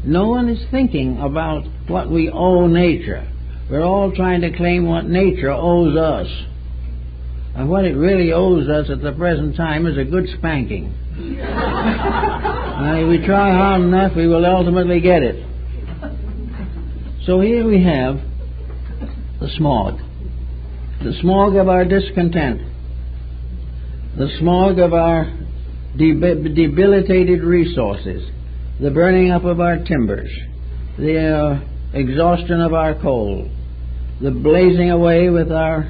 No one is thinking about what we owe nature. We're all trying to claim what nature owes us. And what it really owes us at the present time is a good spanking. Now, if we try hard enough, we will ultimately get it. So here we have the smog of our discontent, the smog of our debilitated resources, the burning up of our timbers, the exhaustion of our coal, the blazing away with our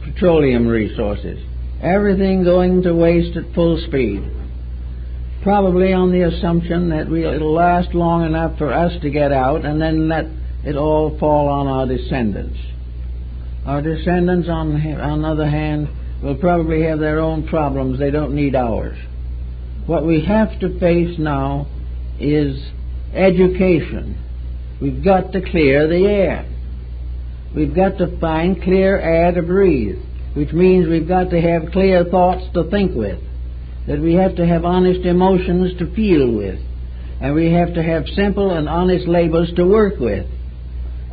petroleum resources, everything going to waste at full speed, probably on the assumption that it'll last long enough for us to get out and then let it all fall on our descendants. Our descendants, on the other hand, will probably have their own problems. They don't need ours. What we have to face now is education. We've got to clear the air. We've got to find clear air to breathe, which means we've got to have clear thoughts to think with, that we have to have honest emotions to feel with, and we have to have simple and honest labors to work with.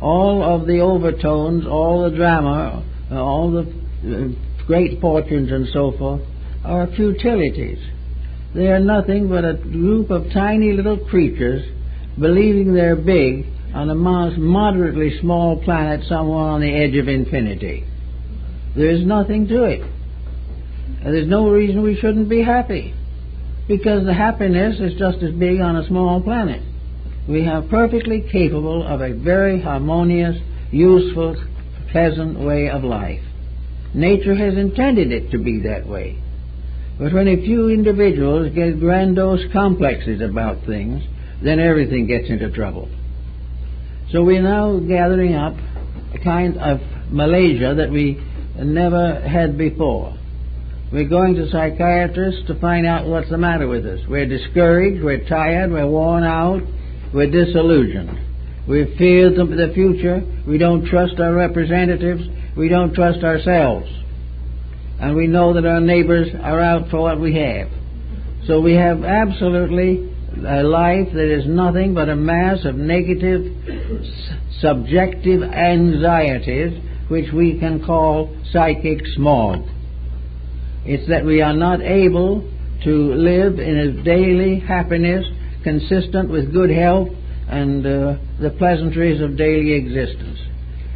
All of the overtones, all the drama, all the great fortunes and so forth are futilities. They are nothing but a group of tiny little creatures believing they're big on a moderately small planet somewhere on the edge of infinity. There is nothing to it. And there's no reason we shouldn't be happy, because the happiness is just as big on a small planet. We are perfectly capable of a very harmonious, useful, pleasant way of life. Nature has intended it to be that way. But when a few individuals get grandiose complexes about things, then everything gets into trouble. So we're now gathering up a kind of Malaysia that we never had before. We're going to psychiatrists to find out what's the matter with us. We're discouraged, we're tired, we're worn out, we're disillusioned. We fear the future. We don't trust our representatives. We don't trust ourselves. And we know that our neighbors are out for what we have. So we have absolutely a life that is nothing but a mass of negative, subjective anxieties, which we can call psychic smog. It's that we are not able to live in a daily happiness consistent with good health and the pleasantries of daily existence.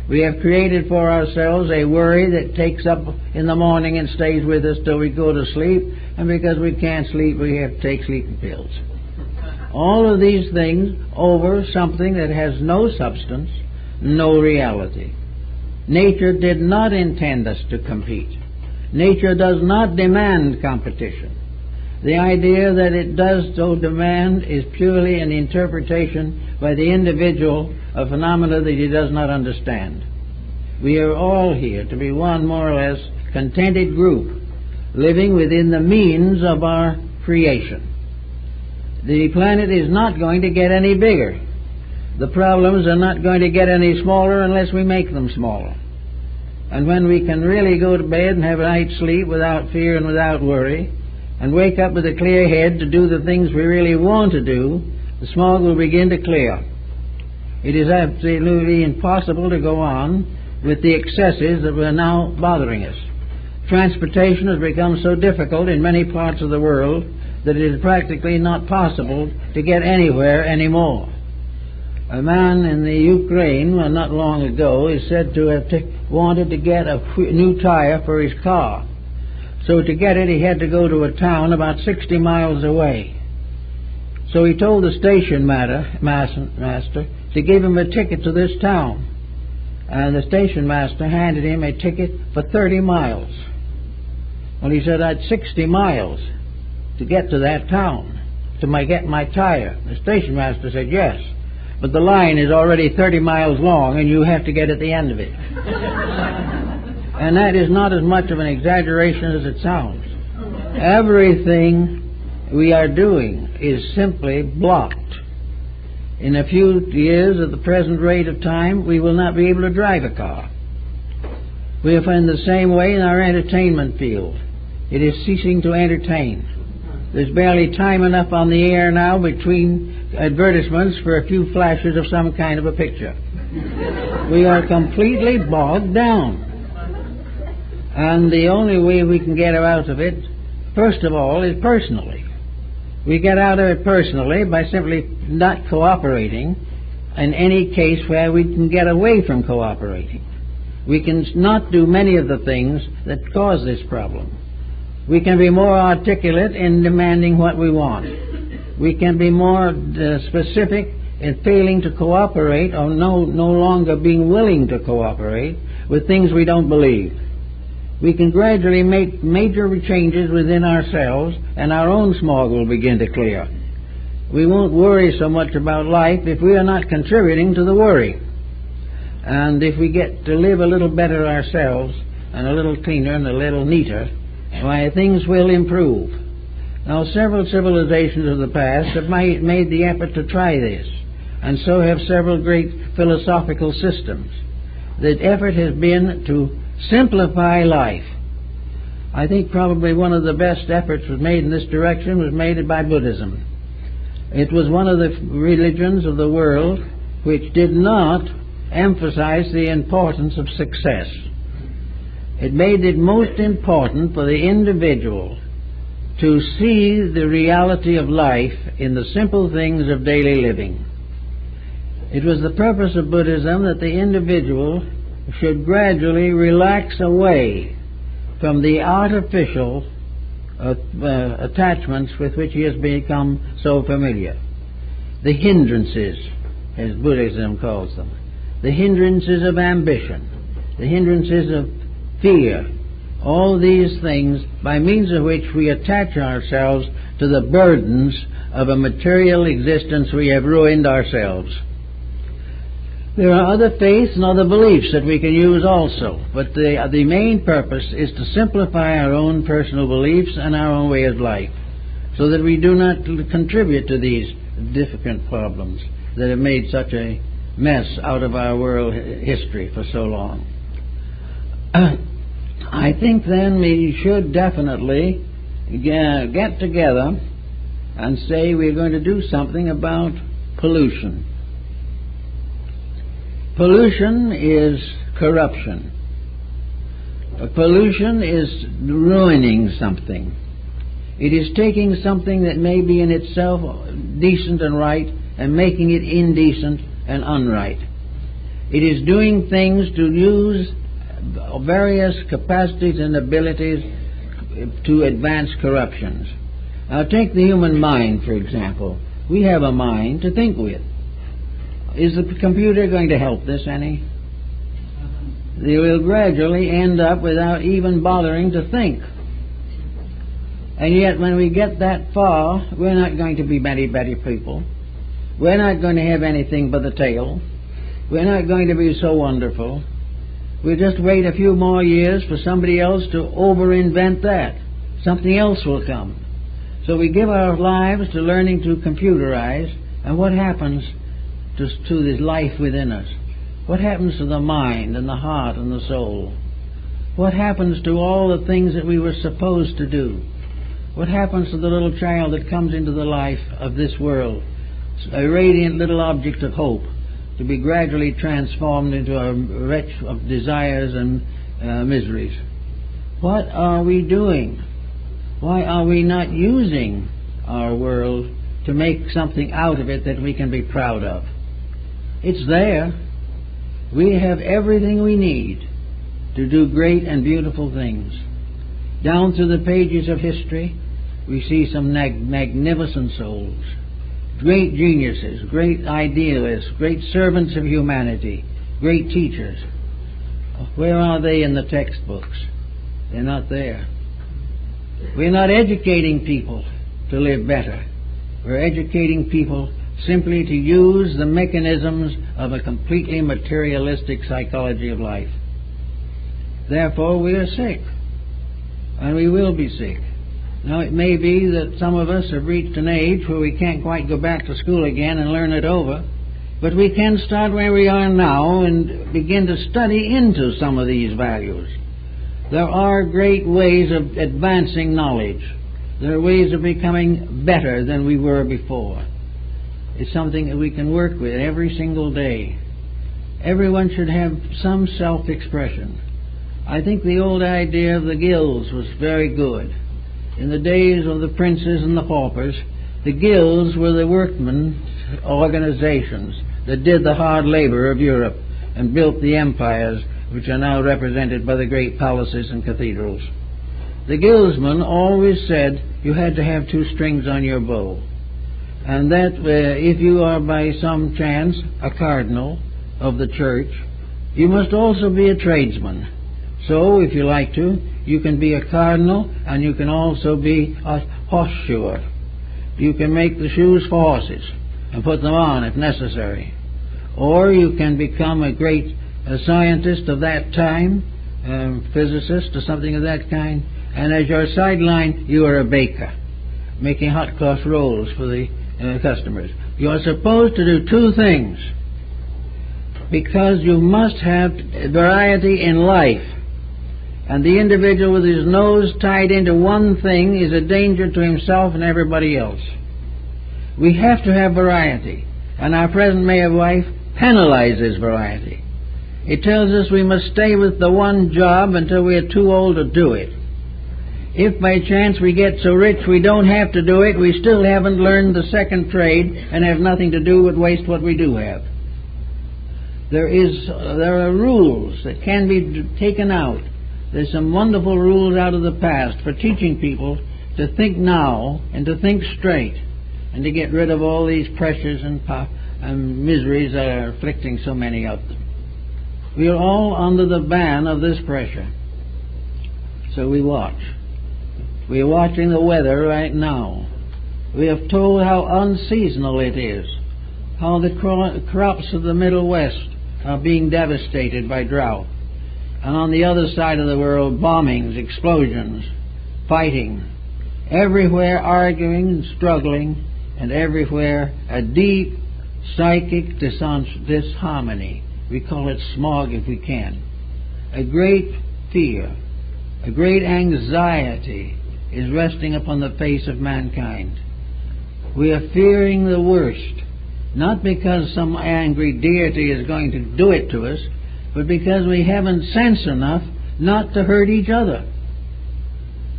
We have created for ourselves a worry that takes up in the morning and stays with us till we go to sleep, and because we can't sleep, we have to take sleeping pills. All of these things over something that has no substance, no reality. Nature did not intend us to compete. Nature does not demand competition. The idea that it does so demand is purely an interpretation by the individual of phenomena that he does not understand. We are all here to be one more or less contented group, living within the means of our creation. The planet is not going to get any bigger. The problems are not going to get any smaller unless we make them smaller. And when we can really go to bed and have a night's sleep without fear and without worry, and wake up with a clear head to do the things we really want to do, the smog will begin to clear. It is absolutely impossible to go on with the excesses that are now bothering us. Transportation has become so difficult in many parts of the world that it is practically not possible to get anywhere anymore. A man in the Ukraine, not long ago, is said to have wanted to get a new tire for his car. So to get it, he had to go to a town about 60 miles away. So he told the station master to give him a ticket to this town. And the station master handed him a ticket for 30 miles. Well, he said, I'd 60 miles to get to that town to get my tire. The station master said, yes, but the line is already 30 miles long and you have to get at the end of it. And that is not as much of an exaggeration as it sounds. Everything we are doing is simply blocked. In a few years, at the present rate of time, we will not be able to drive a car. We are in the same way in our entertainment field. It is ceasing to entertain. There's barely time enough on the air now between advertisements for a few flashes of some kind of a picture. We are completely bogged down. And the only way we can get out of it, first of all, is personally. We get out of it personally by simply not cooperating in any case where we can get away from cooperating. We can not do many of the things that cause this problem. We can be more articulate in demanding what we want. We can be more specific in failing to cooperate or no longer being willing to cooperate with things we don't believe. We can gradually make major changes within ourselves, and our own smog will begin to clear. We won't worry so much about life if we are not contributing to the worry. And if we get to live a little better ourselves, and a little cleaner and a little neater, why, things will improve. Now, several civilizations of the past have made the effort to try this, and so have several great philosophical systems. The effort has been to simplify life. I think probably one of the best efforts was made in this direction was made by Buddhism. It was one of the religions of the world which did not emphasize the importance of success. It made it most important for the individual to see the reality of life in the simple things of daily living. It was the purpose of Buddhism that the individual should gradually relax away from the artificial attachments with which he has become so familiar. The hindrances, as Buddhism calls them. The hindrances of ambition. The hindrances of fear. All these things by means of which we attach ourselves to the burdens of a material existence we have ruined ourselves. There are other faiths and other beliefs that we can use also, but the main purpose is to simplify our own personal beliefs and our own way of life, so that we do not contribute to these difficult problems that have made such a mess out of our world history for so long. I think then we should definitely get together and say we're going to do something about pollution. Pollution is corruption. Pollution is ruining something. It is taking something that may be in itself decent and right and making it indecent and unright. It is doing things to use various capacities and abilities to advance corruptions. Now take the human mind, for example. We have a mind to think with. Is the computer going to help this any? They will gradually end up without even bothering to think. And yet when we get that far, we're not going to be many better people. We're not going to have anything but the tail. We're not going to be so wonderful. We'll just wait a few more years for somebody else to over-invent that. Something else will come. So we give our lives to learning to computerize, and what happens to this life within us? What happens to the mind and the heart and the soul? What happens to all the things that we were supposed to do? What happens to the little child that comes into the life of this world, a radiant little object of hope, to be gradually transformed into a wretch of desires and miseries? What are we doing? Why are we not using our world to make something out of it that we can be proud of? It's there. We have everything we need to do great and beautiful things. Down through the pages of history, we see some magnificent souls, great geniuses, great idealists, great servants of humanity, great teachers. Where are they in the textbooks? They're not there. We're not educating people to live better. We're educating people simply to use the mechanisms of a completely materialistic psychology of life. Therefore, we are sick, and we will be sick. Now, it may be that some of us have reached an age where we can't quite go back to school again and learn it over, but we can start where we are now and begin to study into some of these values. There are great ways of advancing knowledge. There are ways of becoming better than we were before. It's something that we can work with every single day. Everyone should have some self-expression. I think the old idea of the guilds was very good. In the days of the princes and the paupers, the guilds were the workmen's organizations that did the hard labor of Europe and built the empires which are now represented by the great palaces and cathedrals. The guildsmen always said you had to have two strings on your bow, and that if you are by some chance a cardinal of the church, you must also be a tradesman. So, if you like to, you can be a cardinal and you can also be a horseshoer. You can make the shoes for horses and put them on if necessary. Or you can become a great scientist of that time, physicist or something of that kind, and as your sideline you are a baker, making hot cross rolls for the customers. You are supposed to do two things, because you must have variety in life. And the individual with his nose tied into one thing is a danger to himself and everybody else. We have to have variety, and our present Mayor wife penalizes variety. It tells us we must stay with the one job until we are too old to do it. If by chance we get so rich we don't have to do it, we still haven't learned the second trade and have nothing to do but waste what we do have. There are rules that can be taken out. There's some wonderful rules out of the past for teaching people to think now and to think straight and to get rid of all these pressures and miseries that are afflicting so many of them. We are all under the ban of this pressure. So we watch. We are watching the weather right now. We have told how unseasonal it is, how the crops of the Middle West are being devastated by drought. And on the other side of the world, bombings, explosions, fighting, everywhere arguing and struggling, and everywhere a deep psychic disharmony. We call it smog if we can. A great fear, a great anxiety is resting upon the face of mankind. We are fearing the worst, not because some angry deity is going to do it to us, but because we haven't sense enough not to hurt each other.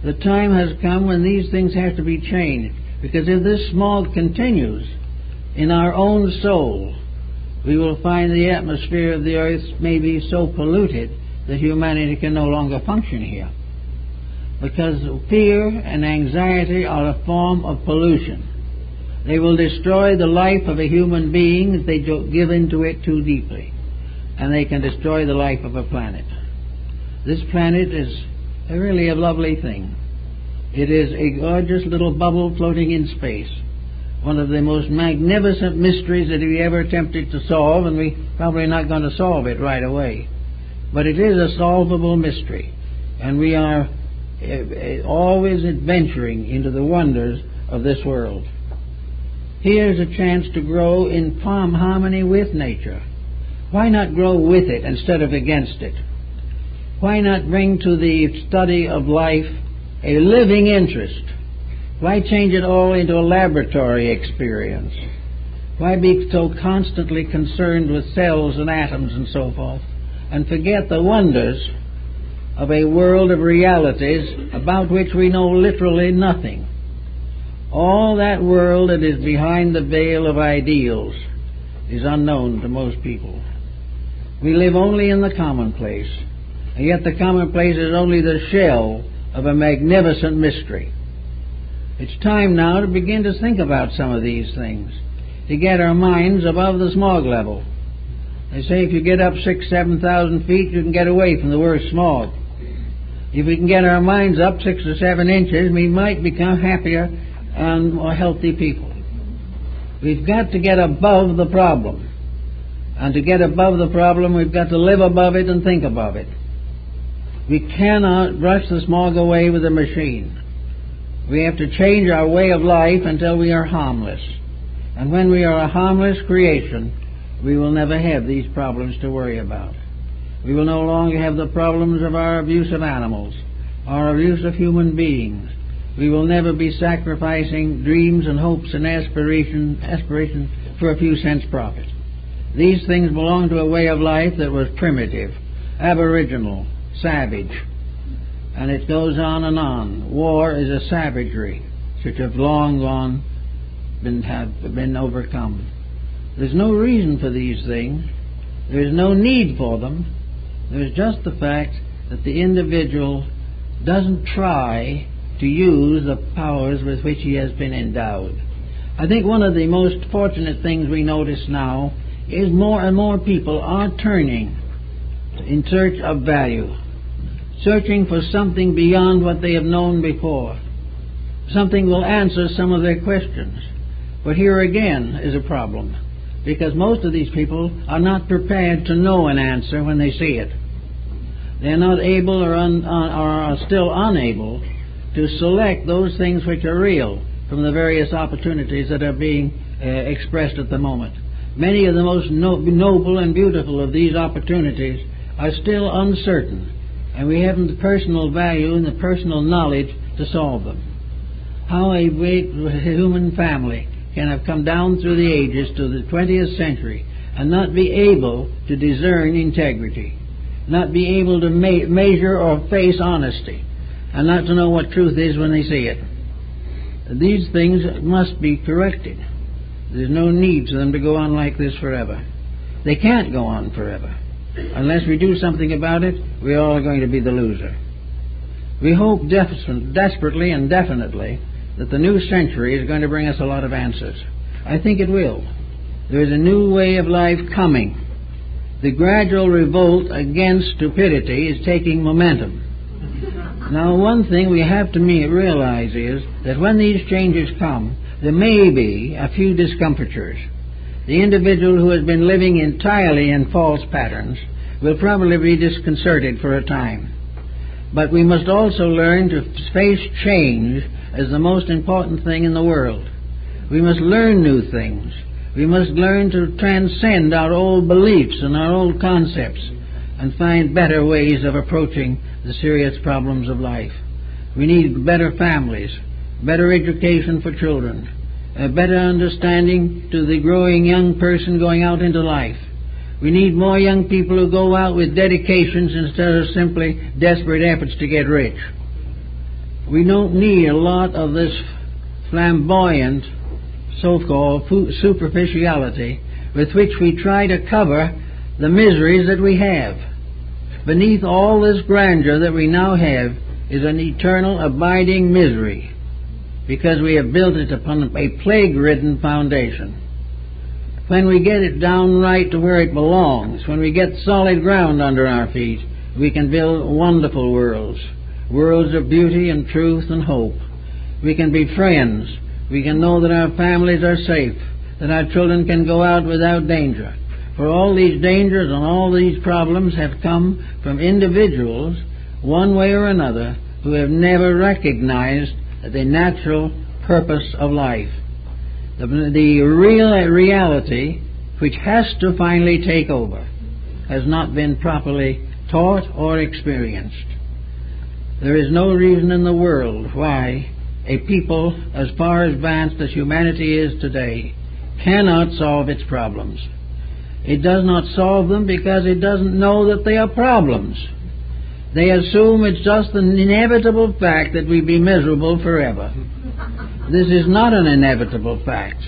The time has come when these things have to be changed, because if this smog continues in our own soul, we will find the atmosphere of the earth may be so polluted that humanity can no longer function here. Because fear and anxiety are a form of pollution. They will destroy the life of a human being if they give into it too deeply. And they can destroy the life of a planet. This planet is really a lovely thing. It is a gorgeous little bubble floating in space. One of the most magnificent mysteries that we ever attempted to solve, and we're probably not going to solve it right away. But it is a solvable mystery. And we are always adventuring into the wonders of this world. Here's a chance to grow in harmony with nature. Why not grow with it instead of against it? Why not bring to the study of life a living interest? Why change it all into a laboratory experience? Why be so constantly concerned with cells and atoms and so forth, and forget the wonders of a world of realities about which we know literally nothing? All that world that is behind the veil of ideals is unknown to most people. We live only in the commonplace, and yet the commonplace is only the shell of a magnificent mystery. It's time now to begin to think about some of these things, to get our minds above the smog level. They say if you get up 6,000 to 7,000 feet, you can get away from the worst smog. If we can get our minds up 6 or 7 inches, we might become happier and more healthy people. We've got to get above the problem. And to get above the problem, we've got to live above it and think above it. We cannot brush the smog away with a machine. We have to change our way of life until we are harmless. And when we are a harmless creation, we will never have these problems to worry about. We will no longer have the problems of our abuse of animals, our abuse of human beings. We will never be sacrificing dreams and hopes and aspirations for a few cents profit. These things belong to a way of life that was primitive, aboriginal, savage. And it goes on and on. War is a savagery which have long gone been overcome. There's no reason for these things. There's no need for them. There's just the fact that the individual doesn't try to use the powers with which he has been endowed. I think one of the most fortunate things we notice now is more and more people are turning in search of value, searching for something beyond what they have known before. Something will answer some of their questions. But here again is a problem, because most of these people are not prepared to know an answer when they see it. They're not able or are still unable to select those things which are real from the various opportunities that are being expressed at the moment. Many of the most noble and beautiful of these opportunities are still uncertain, and we haven't the personal value and the personal knowledge to solve them. How a great human family can have come down through the ages to the 20th century and not be able to discern integrity, not be able to measure or face honesty, and not to know what truth is when they see it. These things must be corrected. There's no need for them to go on like this forever. They can't go on forever. Unless we do something about it, we're all going to be the loser. We hope desperately and definitely that the new century is going to bring us a lot of answers. I think it will. There is a new way of life coming. The gradual revolt against stupidity is taking momentum. Now, one thing we have to realize is that when these changes come, there may be a few discomfitures. The individual who has been living entirely in false patterns will probably be disconcerted for a time. But we must also learn to face change as the most important thing in the world. We must learn new things. We must learn to transcend our old beliefs and our old concepts and find better ways of approaching the serious problems of life. We need better families, better education for children, a better understanding to the growing young person going out into life. We need more young people who go out with dedications instead of simply desperate efforts to get rich. We don't need a lot of this flamboyant so-called superficiality with which we try to cover the miseries that we have. Beneath all this grandeur that we now have is an eternal abiding misery, because we have built it upon a plague-ridden foundation. When we get it down right to where it belongs, when we get solid ground under our feet, we can build wonderful worlds, worlds of beauty and truth and hope. We can be friends. We can know that our families are safe, that our children can go out without danger. For all these dangers and all these problems have come from individuals, one way or another, who have never recognized the natural purpose of life. The real reality, which has to finally take over, has not been properly taught or experienced. There is no reason in the world why a people as far advanced as humanity is today cannot solve its problems. It does not solve them because it doesn't know that they are problems. They assume it's just an inevitable fact that we be miserable forever. This is not an inevitable fact.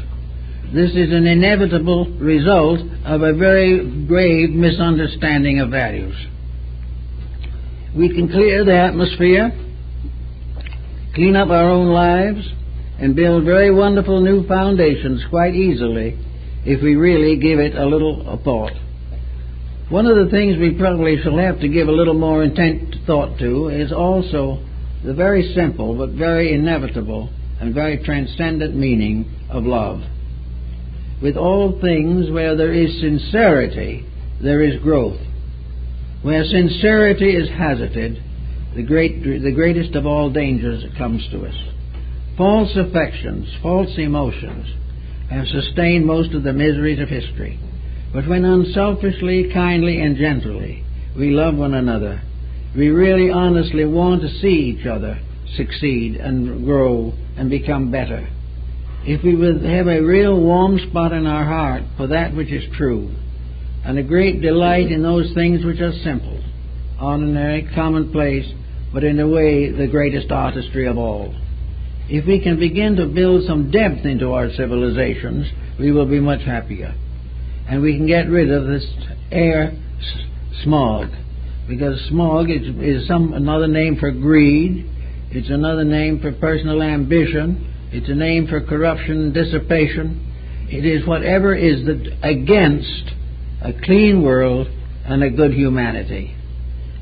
This is an inevitable result of a very grave misunderstanding of values. We can clear the atmosphere, clean up our own lives, and build very wonderful new foundations quite easily if we really give it a little thought. One of the things we probably shall have to give a little more intent thought to is also the very simple but very inevitable and very transcendent meaning of love. With all things, where there is sincerity, there is growth. Where sincerity is hazarded, the greatest of all dangers comes to us. False affections, false emotions have sustained most of the miseries of history. But when unselfishly, kindly, and gently we love one another, we really honestly want to see each other succeed and grow and become better. If we would have a real warm spot in our heart for that which is true, and a great delight in those things which are simple, ordinary, commonplace, but in a way the greatest artistry of all. If we can begin to build some depth into our civilizations, we will be much happier. And we can get rid of this air smog, because smog is another name for greed, it's another name for personal ambition, it's a name for corruption and dissipation. It is whatever is against a clean world and a good humanity.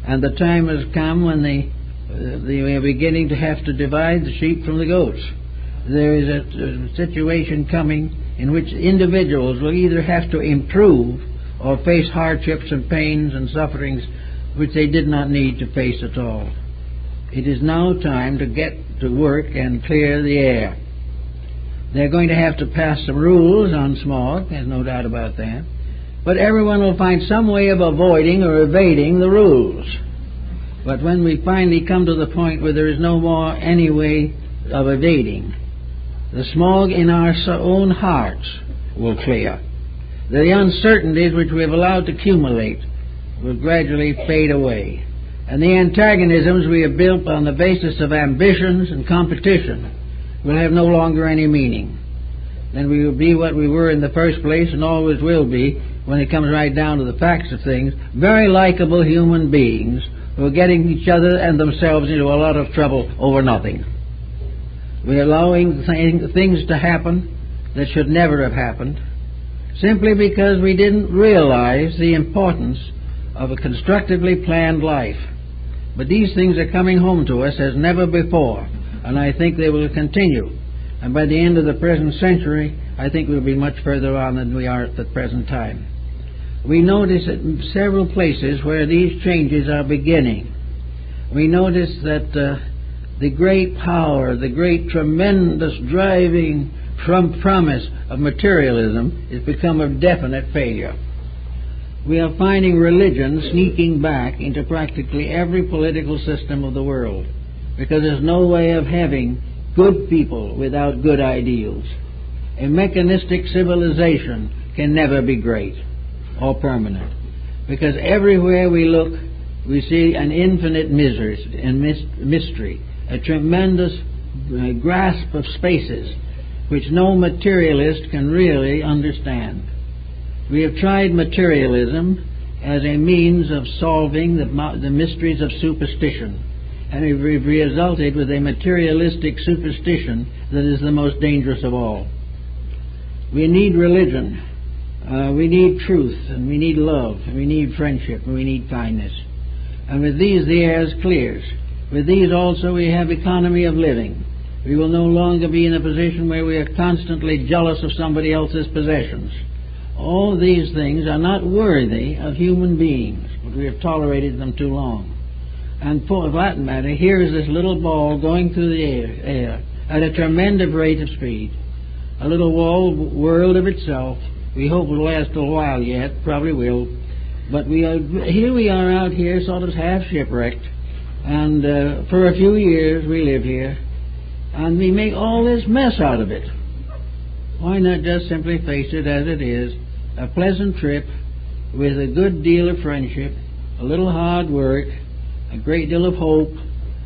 And the time has come when we are beginning to have to divide the sheep from the goats. There is a situation coming in which individuals will either have to improve or face hardships and pains and sufferings which they did not need to face at all. It is now time to get to work and clear the air. They're going to have to pass some rules on smog, there's no doubt about that, but everyone will find some way of avoiding or evading the rules. But when we finally come to the point where there is no more any way of evading, the smog in our own hearts will clear. The uncertainties which we have allowed to accumulate will gradually fade away. And the antagonisms we have built on the basis of ambitions and competition will have no longer any meaning. Then we will be what we were in the first place and always will be, when it comes right down to the facts of things, very likable human beings who are getting each other and themselves into a lot of trouble over nothing. We're allowing things to happen that should never have happened, simply because we didn't realize the importance of a constructively planned life. But these things are coming home to us as never before, and I think they will continue. And by the end of the present century, I think we'll be much further on than we are at the present time. We notice at several places where these changes are beginning. We notice that the great power, the great tremendous driving promise of materialism has become a definite failure. We are finding religion sneaking back into practically every political system of the world, because there's no way of having good people without good ideals. A mechanistic civilization can never be great or permanent, because everywhere we look we see an infinite mystery, a tremendous grasp of spaces which no materialist can really understand. We have tried materialism as a means of solving the mysteries of superstition, and we've resulted with a materialistic superstition that is the most dangerous of all. We need religion, we need truth, and we need love, and we need friendship, and we need kindness. And with these the air clears. With these also we have economy of living. We will no longer be in a position where we are constantly jealous of somebody else's possessions. All these things are not worthy of human beings, but we have tolerated them too long. And for that matter, here is this little ball going through the air at a tremendous rate of speed. A little world of itself. We hope it will last a while yet, probably will. But here we are out here sort of half shipwrecked, and for a few years we live here, and we make all this mess out of it. Why not just simply face it as it is, a pleasant trip with a good deal of friendship, a little hard work, a great deal of hope,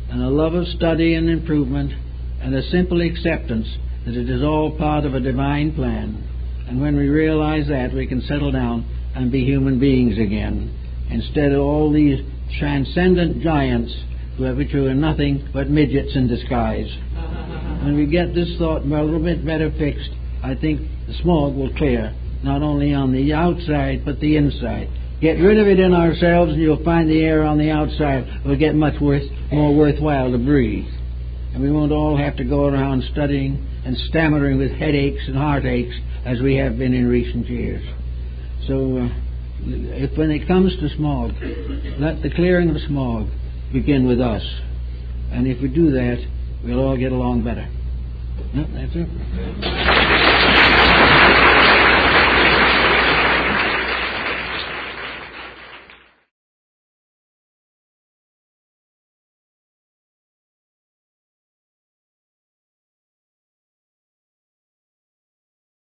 and a love of study and improvement, and a simple acceptance that it is all part of a divine plan. And when we realize that, we can settle down and be human beings again, instead of all these transcendent giants which are nothing but midgets in disguise. When we get this thought a little bit better fixed, I think the smog will clear, not only on the outside but the inside. Get rid of it in ourselves and you'll find the air on the outside will get much more worthwhile to breathe. And we won't all have to go around studying and stammering with headaches and heartaches as we have been in recent years. So when it comes to smog, let the clearing of smog begin with us. And if we do that, we'll all get along better. Yep, that's it.